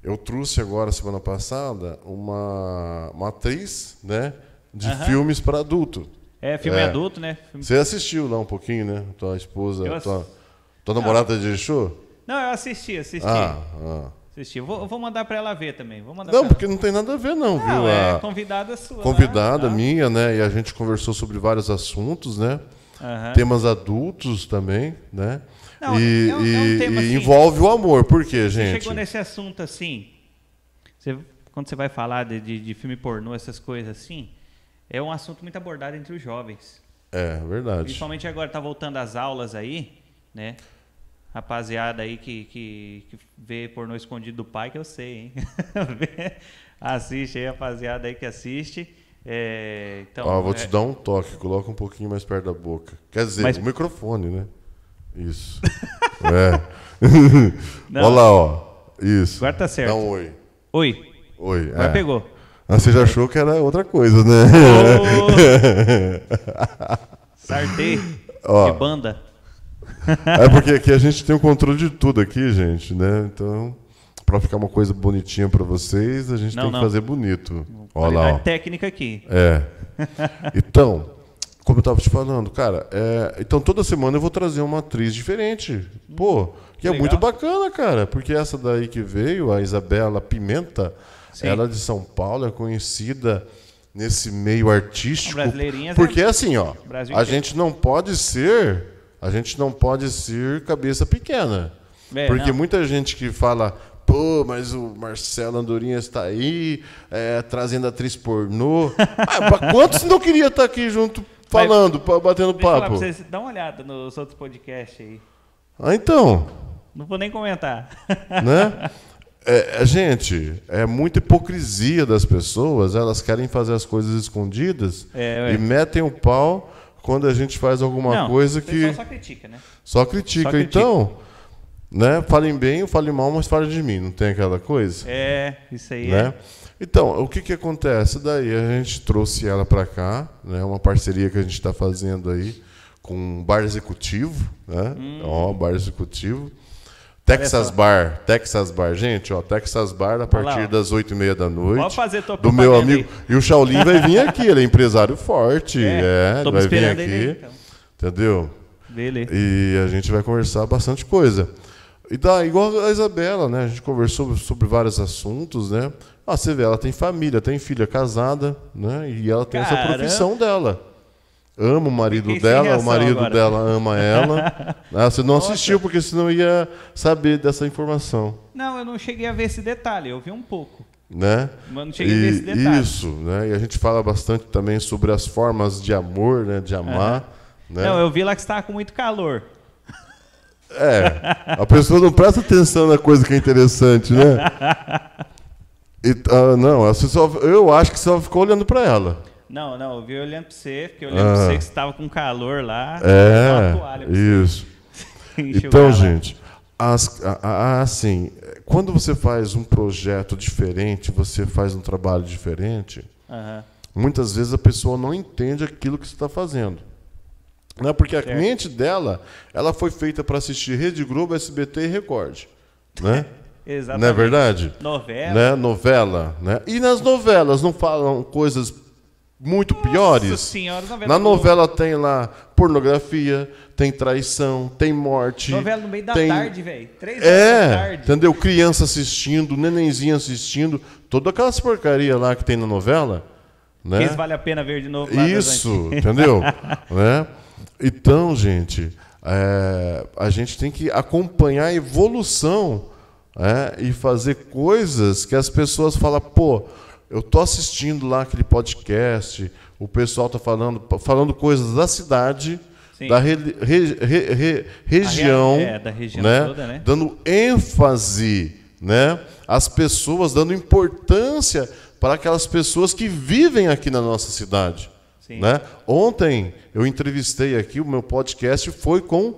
Eu trouxe agora, semana passada, uma atriz, né, de filmes para adulto. É, filme adulto, né? Você assistiu lá um pouquinho, né? Tua esposa, tua namorada deixou? Não, eu assisti. Assisti. Eu vou mandar pra ela ver também. Não, porque não tem nada a ver não, viu? É convidada sua. Convidada minha, né? E a gente conversou sobre vários assuntos, né? Temas adultos também, né? Não, é um tema, assim, envolve o amor. Por quê, gente? Você chegou nesse assunto assim, quando você vai falar de filme pornô, essas coisas assim, é um assunto muito abordado entre os jovens. É, verdade. Principalmente agora tá voltando às aulas aí, né? Rapaziada aí que vê pornô escondido do pai, que eu sei, hein? Assiste aí, rapaziada aí que assiste. Então, vou te dar um toque, coloca um pouquinho mais perto da boca. Quer dizer, o microfone, né? Isso. Olha lá, ó. Isso. Agora tá certo. Dá um oi. Oi. Agora pegou. Você já achou que era outra coisa, né? Sartei de banda. É porque aqui a gente tem o controle de tudo aqui, gente, né? Então, para ficar uma coisa bonitinha para vocês, a gente tem que fazer bonito. Olha lá, ó. Técnica aqui. Então, como eu tava te falando, cara, então toda semana eu vou trazer uma atriz diferente. Pô, que é muito bacana, cara, porque essa daí que veio, a Isabela Pimenta, ela é de São Paulo, é conhecida nesse meio artístico. Porque assim, ó, a gente não pode ser cabeça pequena. Porque muita gente que fala, pô, mas o Marcelo Andorinha está aí, trazendo atriz pornô. Quantos não queria estar aqui junto falando, batendo papo? Falar pra vocês, dá uma olhada nos outros podcasts aí. Então. Não vou nem comentar. Né? Gente, é muita hipocrisia das pessoas, elas querem fazer as coisas escondidas e metem o pau quando a gente faz alguma coisa que... Só critica, né? Só critica. Então, né? Falem bem ou falem mal, mas falem de mim, não tem aquela coisa? Isso aí né? Então, o que acontece? Daí a gente trouxe ela para cá, né? Uma parceria que a gente está fazendo aí com um bar executivo, né? Bar executivo. Texas Bar, gente, Texas Bar a partir das 8h30 da noite. Pode fazer tua do meu amigo. Aí. E o Shaolin vai vir aqui, ele é empresário forte. Vai vir aqui. Ele, então. Entendeu? Beleza. E a gente vai conversar bastante coisa. E igual a Isabela, né? A gente conversou sobre vários assuntos, né? Você vê, ela tem família, tem filha casada, né? E ela tem essa profissão dela. Ama o marido dela, o marido dela ama ela. Você não assistiu, porque senão ia saber dessa informação. Não, eu não cheguei a ver esse detalhe, eu vi um pouco. Né? Mas não cheguei a ver esse detalhe. Isso, né? E a gente fala bastante também sobre as formas de amor, né? De amar. Né? Não, eu vi lá que você estava com muito calor. A pessoa não presta atenção na coisa que é interessante, né? Não, eu acho que você só ficou olhando para ela. Não, eu vi olhando para você, porque eu lembro que você estava com calor lá. Uma toalha isso. Então, gente, assim, quando você faz um projeto diferente, você faz um trabalho diferente, muitas vezes a pessoa não entende aquilo que você está fazendo. Né? Porque a mente dela, ela foi feita para assistir Rede Globo, SBT e Record. Né? Exatamente. Não é verdade? Novela. Né? Novela. Né? E nas novelas não falam coisas muito piores? Nossa senhora, na novela tem lá pornografia, tem traição, tem morte. Novela no meio da tarde, velho. 3 horas da tarde. Entendeu? Criança assistindo, nenenzinho assistindo. Todas aquelas porcaria lá que tem na novela. Né? Que vale a pena ver de novo. Isso, entendeu? Né? Então, gente, a gente tem que acompanhar a evolução e fazer coisas que as pessoas falam, pô, eu tô assistindo lá aquele podcast, o pessoal tá falando coisas da cidade, da região, da região né? Toda, né? Dando ênfase, né? As pessoas dando importância para aquelas pessoas que vivem aqui na nossa cidade. Né? Ontem eu entrevistei aqui, o meu podcast foi com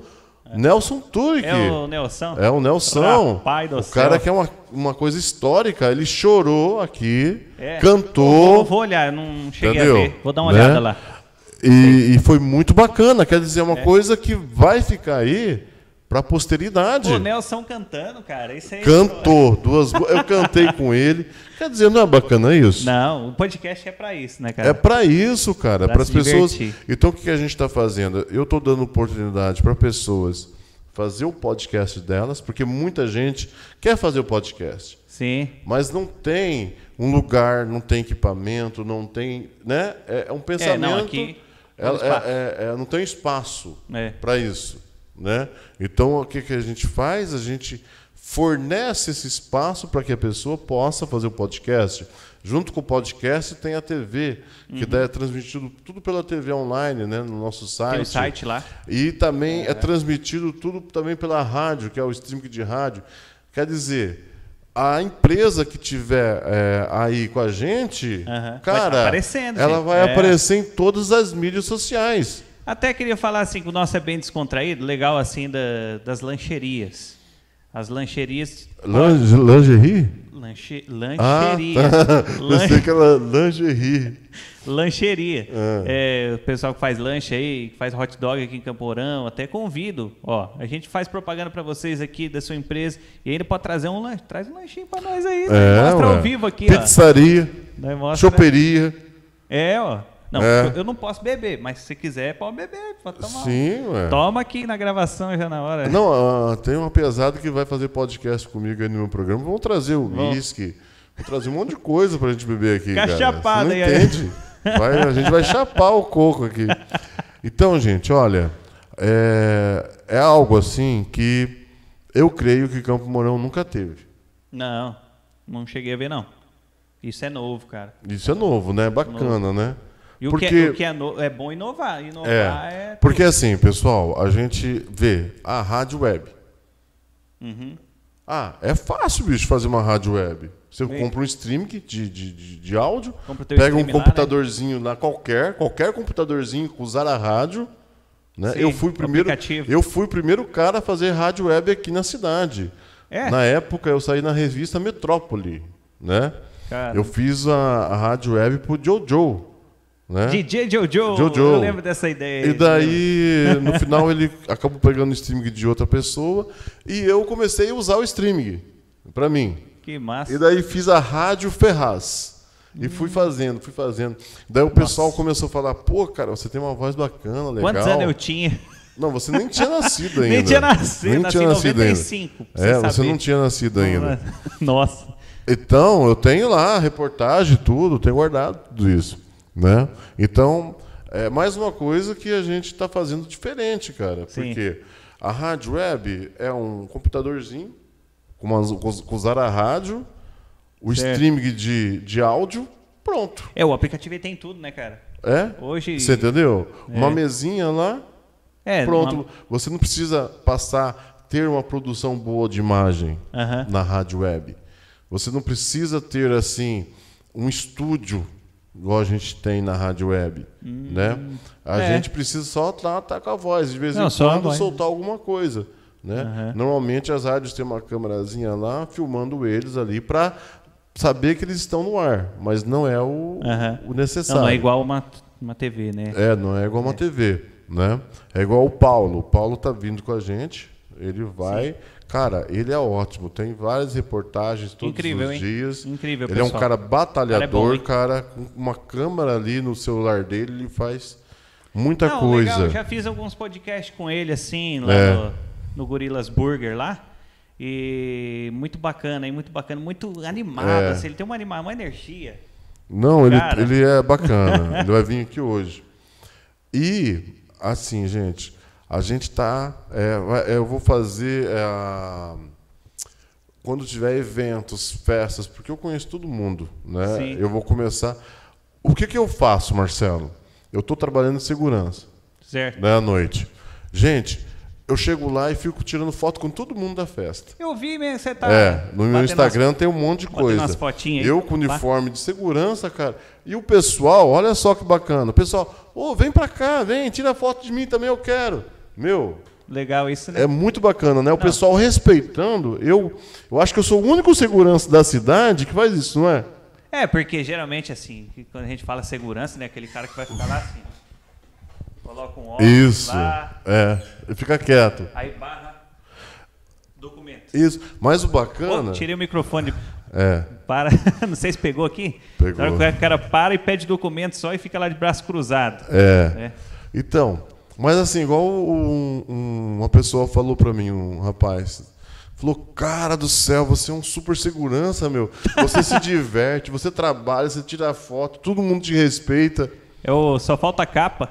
Nelson Turek. É o Nelson? É o Nelson. Pai do o céu. Cara que é uma coisa histórica. Ele chorou aqui, cantou. Vou olhar, eu não cheguei a ver. Vou dar uma olhada lá. E foi muito bacana. Quer dizer, uma coisa que vai ficar aí para a posteridade. O Nelson cantando, cara, isso aí. Cantou, eu cantei com ele. Quer dizer, não é bacana isso? Não, o podcast é para isso, né, cara? É para isso, cara, para as pessoas. Divertir. Então, o que a gente está fazendo? Eu estou dando oportunidade para pessoas fazer o podcast delas, porque muita gente quer fazer o podcast. Sim. Mas não tem um lugar, não tem equipamento, não tem, né? É um pensamento. Não, aqui não tem espaço É. para isso, né? Então, o que a gente faz? A gente fornece esse espaço para que a pessoa possa fazer o podcast. Junto com o podcast tem a TV, que daí é transmitido tudo pela TV online, né, no nosso site. Tem o site lá. E também é transmitido tudo também pela rádio, que é o streaming de rádio. Quer dizer, a empresa que tiver aí com a gente, cara, vai aparecendo, ela gente. vai aparecer em todas as mídias sociais. Até queria falar assim que o nosso é bem descontraído, legal assim das lancherias. As lancherias. Lingerie? Lancheria. Eu sei que ela lingerie. Lancheria. O pessoal que faz lanche aí, que faz hot dog aqui em Camporão, até convido. Ó, a gente faz propaganda para vocês aqui da sua empresa e ainda pode trazer um lanche. Traz um lanchinho para nós aí. Mostra ao vivo aqui, Pizzaria, choperia. Ó. Não, eu não posso beber, mas se você quiser, pode beber. Pode tomar. Sim, ué. Toma aqui na gravação já na hora. Não, tem uma pesada que vai fazer podcast comigo aí no meu programa. Vamos trazer o whisky, vamos trazer um monte de coisa pra gente beber aqui, cara. Chapada Você não aí. entende? A gente vai chapar o coco aqui. Então, gente, olha, é algo assim que eu creio que Campo Mourão nunca teve. Não cheguei a ver, não. Isso é novo, cara. Isso é novo, né? Bacana, né? E o que é bom inovar. Inovar porque assim, pessoal, a gente vê a rádio web. É fácil, bicho, fazer uma rádio web. Você compra um streaming de áudio, pega um computadorzinho lá, qualquer computadorzinho com usar a rádio. Né? Sim, eu fui o primeiro cara a fazer rádio web aqui na cidade. Na época, eu saí na revista Metrópole. Né? Eu fiz a rádio web pro Jojo. Né? DJ Jojo, eu lembro dessa ideia. E daí, no final, ele acabou pegando o streaming de outra pessoa e eu comecei a usar o streaming para mim. Que massa. E daí fiz a Rádio Ferraz. E fui fazendo. Daí o pessoal começou a falar, pô, cara, você tem uma voz bacana, legal. Quantos anos eu tinha? Não, você nem tinha nascido ainda. Nem tinha nascido, nasci em 95. Você não tinha nascido ainda. Nossa. Então, eu tenho lá reportagem, tudo, tenho guardado tudo isso. Né? Então, é mais uma coisa que a gente está fazendo diferente, cara. Sim. Porque a rádio web é um computadorzinho com usar a rádio, o streaming de áudio, pronto. O aplicativo tem tudo, né, cara? Hoje... Você entendeu? Uma mesinha lá, pronto. Você não precisa ter uma produção boa de imagem na rádio web. Você não precisa ter, assim, um estúdio igual a gente tem na rádio web, né? A gente precisa só estar com a voz, de vez em quando soltar alguma coisa, né? Normalmente as rádios têm uma câmerazinha lá filmando eles ali para saber que eles estão no ar, mas não é o necessário. Não é igual uma TV, né? Não é igual uma TV, né? É igual o Paulo. O Paulo tá vindo com a gente, ele vai... Sim. Cara, ele é ótimo, tem várias reportagens todos os dias. Incrível, ele pessoal. É um cara batalhador, cara, com uma câmera ali no celular dele, ele faz muita coisa. Legal, eu já fiz alguns podcasts com ele, assim, lá no Gorilas Burger lá. E muito bacana, muito animado. Assim, ele tem uma energia. Não, ele é bacana. Ele vai vir aqui hoje. E, assim, gente... A gente está... eu vou fazer... quando tiver eventos, festas, porque eu conheço todo mundo. Né? Sim. Eu vou começar... O que eu faço, Marcelo? Eu estou trabalhando em segurança. Certo. Né, à noite. Gente, eu chego lá e fico tirando foto com todo mundo da festa. Eu vi mesmo, você tá... no meu Instagram tem um monte de coisa. Umas fotinhas aí. Eu com uniforme de segurança, cara. E o pessoal, olha só que bacana. O pessoal, vem pra cá, vem, tira foto de mim também, eu quero. Meu... Legal isso, né? É muito bacana, né? O pessoal respeitando. Eu acho que eu sou o único segurança da cidade que faz isso, não é? Porque geralmente, assim, quando a gente fala segurança, né? Aquele cara que vai ficar lá assim, ó. Coloca um óculos isso. lá. Fica quieto. Aí barra. Isso. Mas o bacana... tirei o microfone. É. Para. Não sei se pegou aqui. Pegou. O cara para e pede documento só e fica lá de braço cruzado. Então, mas assim, igual uma pessoa falou pra mim, um rapaz, falou, cara do céu, você é um super segurança, meu. Você se diverte, você trabalha, você tira foto, todo mundo te respeita. Só falta a capa.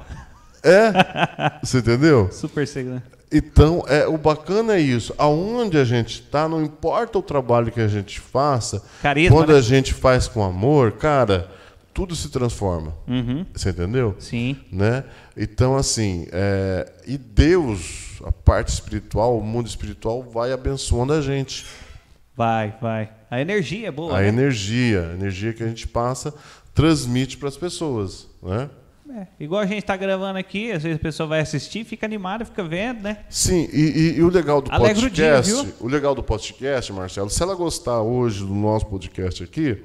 Você entendeu? Super segurança. Então, o bacana é isso. Aonde a gente está, não importa o trabalho que a gente faça, carisma, quando né? a gente faz com amor, cara, tudo se transforma. Você entendeu? Sim. Né? Então, assim, e Deus, a parte espiritual, o mundo espiritual, vai abençoando a gente. Vai. A energia é boa, a energia que a gente passa, transmite para as pessoas, né? Igual a gente está gravando aqui, às vezes a pessoa vai assistir, fica animada, fica vendo, né? Sim, e o legal do podcast, o dia, o legal do podcast, Marcelo, se ela gostar hoje do nosso podcast aqui,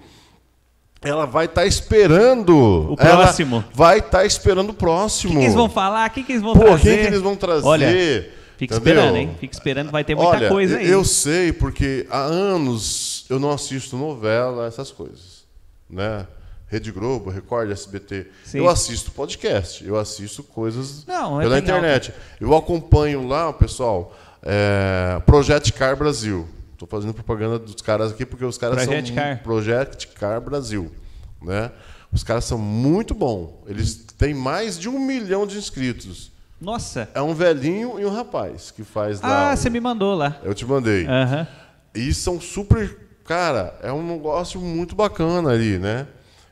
ela vai estar esperando o próximo. Ela vai estar esperando o próximo. O que eles vão falar? O que eles vão trazer? Quem que eles vão trazer? Olha, fica esperando, hein? Fica esperando, vai ter muita coisa aí. Eu sei, porque há anos eu não assisto novela, essas coisas, né? Rede Globo, Record, SBT. Sim. Eu assisto podcast, eu assisto coisas pela internet. Eu acompanho lá, pessoal, Project Car Brasil. Estou fazendo propaganda dos caras aqui porque os caras Project Car Brasil, né? Os caras são muito bons. Eles têm mais de 1 milhão de inscritos. Nossa! É um velhinho e um rapaz que faz lá. Você me mandou lá. Eu te mandei. E são super... Cara, é um negócio muito bacana ali, né?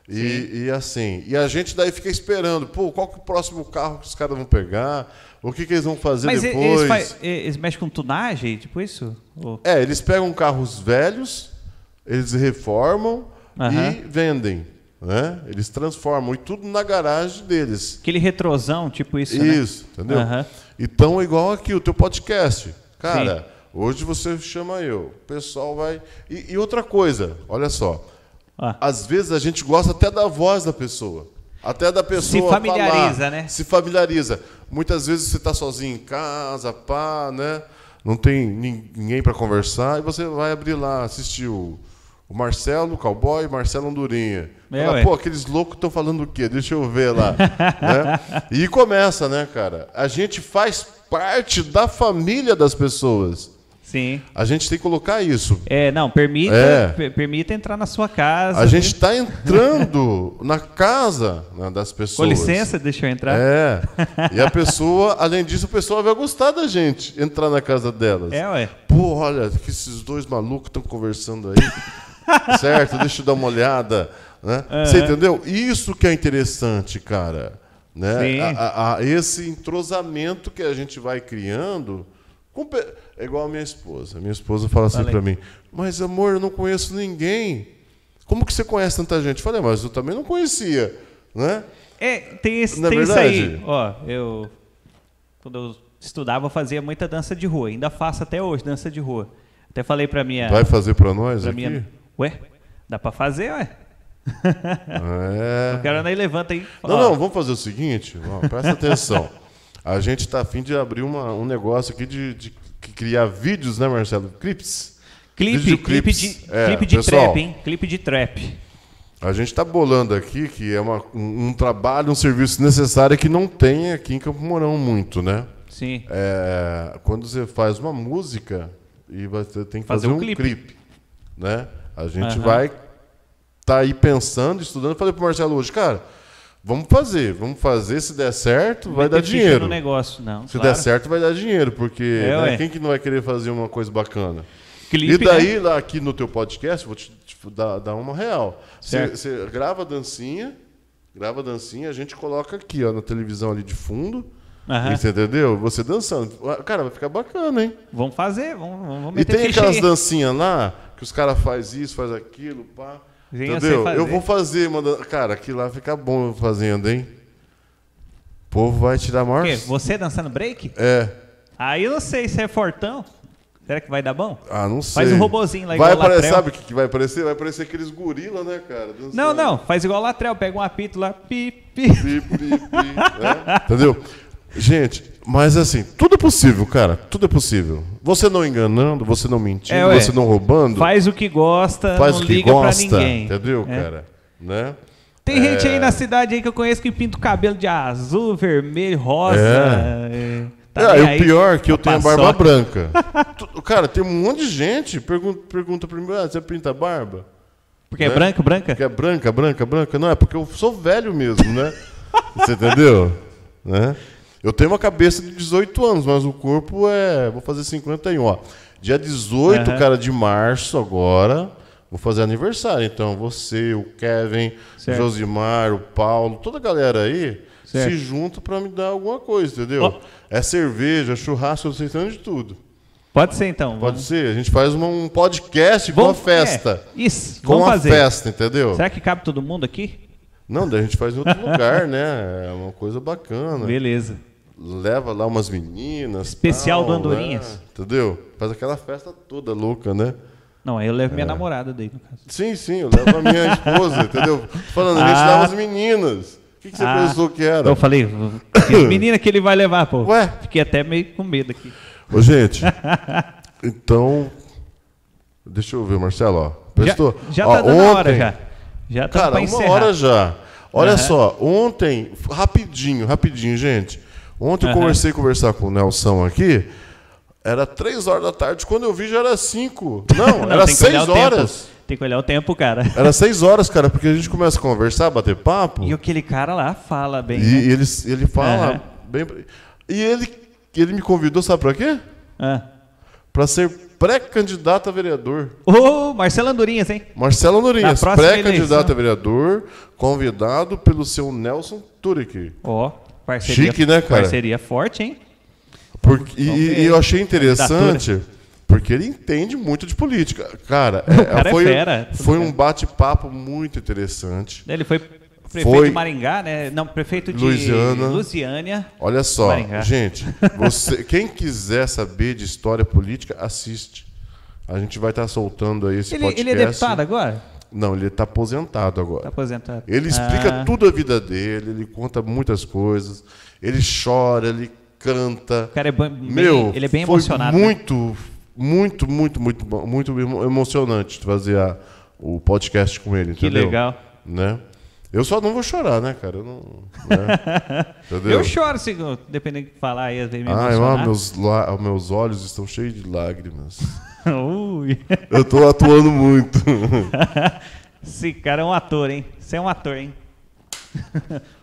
E assim, e a gente daí fica esperando, qual que é o próximo carro que os caras vão pegar? O que eles vão fazer depois? Mas eles mexem com tunagem, tipo isso? Eles pegam carros velhos, eles reformam e vendem, né? Eles transformam, e tudo na garagem deles. Aquele retrosão, tipo isso, Isso, né? Entendeu? Então, igual aqui, o teu podcast. Cara, hoje você chama eu, o pessoal vai... E outra coisa, olha só. Às vezes a gente gosta até da voz da pessoa. Até da pessoa se familiariza, falar, né? Se familiariza. Muitas vezes você está sozinho em casa, né? Não tem ninguém para conversar, e você vai abrir lá, assistir o Marcelo, o Cowboy, e Marcelo Andorinha. Fala, aqueles loucos estão falando o quê? Deixa eu ver lá. Né? E começa, né, cara? A gente faz parte da família das pessoas. Sim. A gente tem que colocar isso. Permita entrar na sua casa. A gente está entrando na casa, né, das pessoas. Com licença, deixa eu entrar. E a pessoa, além disso, a pessoa vai gostar da gente entrar na casa delas. Olha, que esses dois malucos estão conversando aí. Certo? Deixa eu dar uma olhada. Né? Você entendeu? Isso que é interessante, cara. Né? Esse entrosamento que a gente vai criando... É igual a minha esposa. Minha esposa fala assim para mim, mas amor, eu não conheço ninguém. Como que você conhece tanta gente? Eu falei, mas eu também não conhecia. Né? Tem isso aí. Quando eu estudava, eu fazia muita dança de rua. Ainda faço até hoje, dança de rua. Até falei para minha... Vai fazer para nós aqui? Dá para fazer, Eu quero nem levanta aí. Não, vamos fazer o seguinte, presta atenção. A gente está a fim de abrir um negócio aqui de criar vídeos, né, Marcelo? Clips. Clipe de trap, hein? Clipe de trap. A gente está bolando aqui que é um trabalho, um serviço necessário que não tem aqui em Campo Mourão muito, né? Sim. Quando você faz uma música e você tem que fazer um clipe, né? A gente vai estar aí pensando, estudando. Eu falei para o Marcelo hoje, cara... Vamos fazer, se der certo, vai dar dinheiro. No negócio, não. Se der certo, vai dar dinheiro, porque quem que não vai querer fazer uma coisa bacana? Clipe, e daí, lá aqui no teu podcast, vou te dar R$1. Você grava a dancinha, a gente coloca aqui, na televisão ali de fundo, você entendeu? Você dançando. Cara, vai ficar bacana, hein? Vamos fazer, vamos meter. E tem aquelas dancinhas lá, que os caras fazem isso, faz aquilo, pá. Entendeu? Eu vou fazer, cara, aquilo lá fica bom fazendo, hein? O povo vai tirar maior. O quê? Você dançando break? Aí eu não sei se é fortão. Será que vai dar bom? Não sei. Faz um robozinho lá igual Latrell. Sabe o que vai aparecer? Vai aparecer aqueles gorila, né, cara? Dançando. Não, faz igual Latrell, pega um apito lá, pi. Né? Entendeu? Gente, mas assim, tudo é possível, cara. Tudo é possível. Você não enganando, você não mentindo, você não roubando. Faz o que gosta, faz não o que liga gosta, pra ninguém. entendeu, cara? Né? Tem gente aí na cidade aí que eu conheço que pinta o cabelo de azul, vermelho, rosa. E o pior é que eu tenho a barba branca. Cara, tem um monte de gente pergunta pra mim, você pinta a barba? Porque é branca? Porque é branca. Não, é porque eu sou velho mesmo, né? Você entendeu? Né? Eu tenho uma cabeça de 18 anos, mas o corpo vou fazer 51, ó. Dia 18, cara, de março agora, vou fazer aniversário. Então, você, o Kevin, o Josimar, o Paulo, toda a galera aí se junta pra me dar alguma coisa, entendeu? É cerveja, churrasco, eu sei de tudo. Pode ser, então. Pode ser. A gente faz um podcast com a festa. Isso, vamos fazer. Com a festa, entendeu? Será que cabe todo mundo aqui? Não, daí a gente faz em outro lugar, né? É uma coisa bacana. Beleza. Leva lá umas meninas. Especial do Andorinhas. Né? Entendeu? Faz aquela festa toda louca, né? Não, aí eu levo minha namorada daí, no caso. Sim, eu levo a minha esposa, entendeu? Falando, a gente leva as meninas. O que você pensou que era? Eu falei, que menina que ele vai levar, pô. Ué? Fiquei até meio com medo aqui. Ô, gente, então, deixa eu ver, Marcelo, ó. Prestou? Já tá dando a hora, já. Já tá pra encerrar. 1 hora já. Olha só, ontem, rapidinho, gente. Ontem eu conversar com o Nelson aqui, era 3 horas da tarde, quando eu vi já era 5. Não, era 6 horas. Tem que olhar o tempo, cara. Era 6 horas, cara, porque a gente começa a conversar, bater papo. E aquele cara lá fala bem. E né? ele fala bem. E ele me convidou, sabe pra quê? Pra ser pré-candidato a vereador. Marcelo Andorinhas, hein? Marcelo Andorinhas, pré-candidato a vereador, convidado pelo seu Nelson Turek. Parceria. Chique, né, cara? Parceria forte, hein? E eu achei interessante, porque ele entende muito de política. Cara, foi um bate-papo muito interessante. Ele foi prefeito de Maringá, né? Não, prefeito de Lusiânia. Olha só, Maringá. Gente, quem quiser saber de história política, assiste. A gente vai estar soltando aí esse podcast. Ele é deputado agora? Não, ele está aposentado agora. Está aposentado. Ele explica tudo a vida dele, ele conta muitas coisas, ele chora, ele canta. O cara ele é bem emocionado. Muito emocionante fazer o podcast com ele, entendeu? Que legal. Né? Eu só não vou chorar, né, cara? Entendeu? Eu choro, dependendo do que falar aí, às vezes me emocionar. Meus olhos estão cheios de lágrimas. Eu tô atuando muito. Esse cara é um ator, hein? Você é um ator, hein?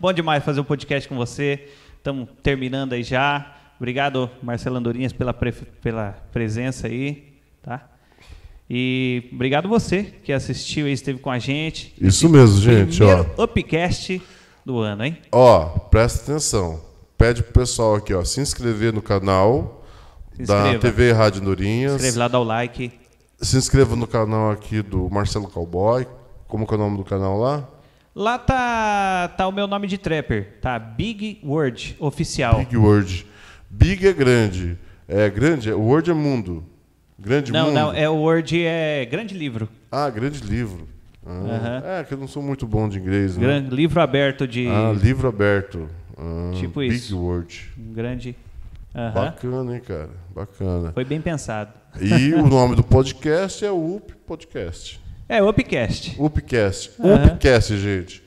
Bom demais fazer um podcast com você. Estamos terminando aí já. Obrigado, Marcelo Andorinhas, pela presença aí, tá? E obrigado você que assistiu e esteve com a gente. Isso mesmo, gente. Primeiro Upcast do ano, hein? Presta atenção. Pede pro pessoal aqui, se inscrever no canal da TV Rádio Andorinhas. Se inscreve lá, dá o like. Se inscreva no canal aqui do Marcelo Cowboy. Como que é o nome do canal lá? Lá tá o meu nome de trapper, tá? Big Word Oficial. Big Word. Big é grande. O Word é mundo. Grande mundo. Não, o Word é grande livro. Grande livro. Que eu não sou muito bom de inglês, né? Livro aberto de... livro aberto. Tipo Big isso. Big Word. Grande... Bacana, hein, cara? Bacana. Foi bem pensado. E o nome do podcast é o UP Podcast. O Upcast. Upcast. Upcast, gente.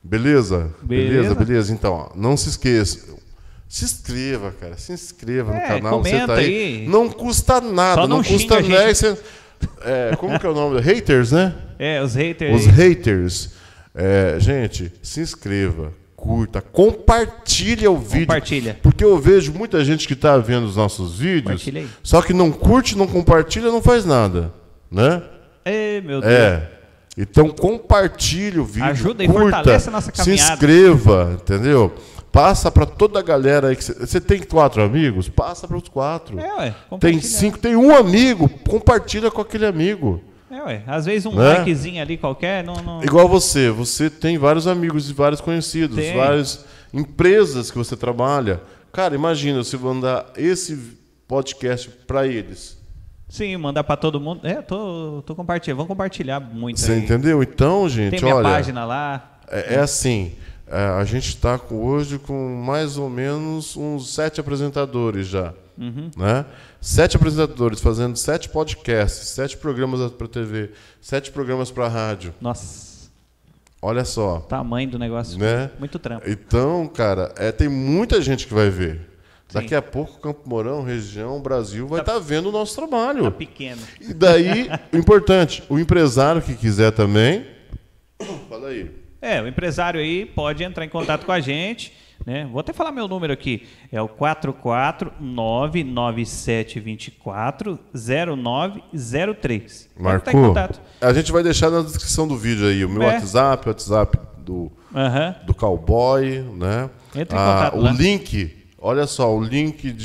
Beleza? Beleza. Então, não se esqueça. Se inscreva, cara. Se inscreva no canal. Comenta você tá aí. Não custa nada. Não custa 10. Como que é o nome? Haters, né? Os haters. Os haters. Gente, se inscreva. Curta, compartilha o vídeo. Compartilha. Porque eu vejo muita gente que está vendo os nossos vídeos, só que não curte, não compartilha, não faz nada, né? Meu Deus. Então compartilha o vídeo, ajuda e curta, fortalece a nossa caminhada. Se inscreva, entendeu? Passa para toda a galera aí. Você tem 4 amigos? Passa para os 4. Tem 5, tem um amigo, compartilha com aquele amigo. Às vezes um likezinho ali qualquer não... Igual você tem vários amigos e vários conhecidos, várias empresas que você trabalha. Cara, imagina se mandar esse podcast para eles. Sim, mandar para todo mundo. Tô compartilhando, vamos compartilhar muito. Você entendeu? Então, gente, tem minha página lá. É assim, a gente está hoje com mais ou menos uns 7 apresentadores já. Né? 7 apresentadores fazendo 7 podcasts, 7 programas para TV, 7 programas para rádio. Nossa. Olha só. Tamanho do negócio. Né? Muito trampo. Então, cara, tem muita gente que vai ver. Sim. Daqui a pouco, Campo Mourão, região, Brasil, vai estar vendo o nosso trabalho. Tá pequeno. E daí, o importante, o empresário que quiser também... Fala aí. O empresário aí pode entrar em contato com a gente, né? Vou até falar meu número aqui. É o 44997240903. Marcou? A gente vai deixar na descrição do vídeo aí o meu WhatsApp, o WhatsApp do Cowboy, né? Entra em contato lá. O link, olha só, o link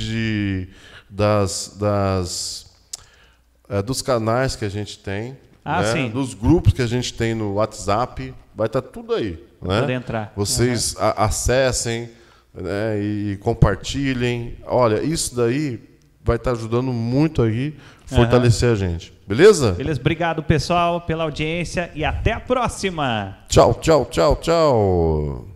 dos canais que a gente tem, sim. Dos grupos que a gente tem no WhatsApp, vai estar tudo aí. Né? Pode entrar. Vocês acessem, né, e compartilhem. Olha, isso daí vai estar ajudando muito aí a fortalecer a gente. Beleza? Beleza. Obrigado, pessoal, pela audiência e até a próxima. Tchau, tchau, tchau, tchau.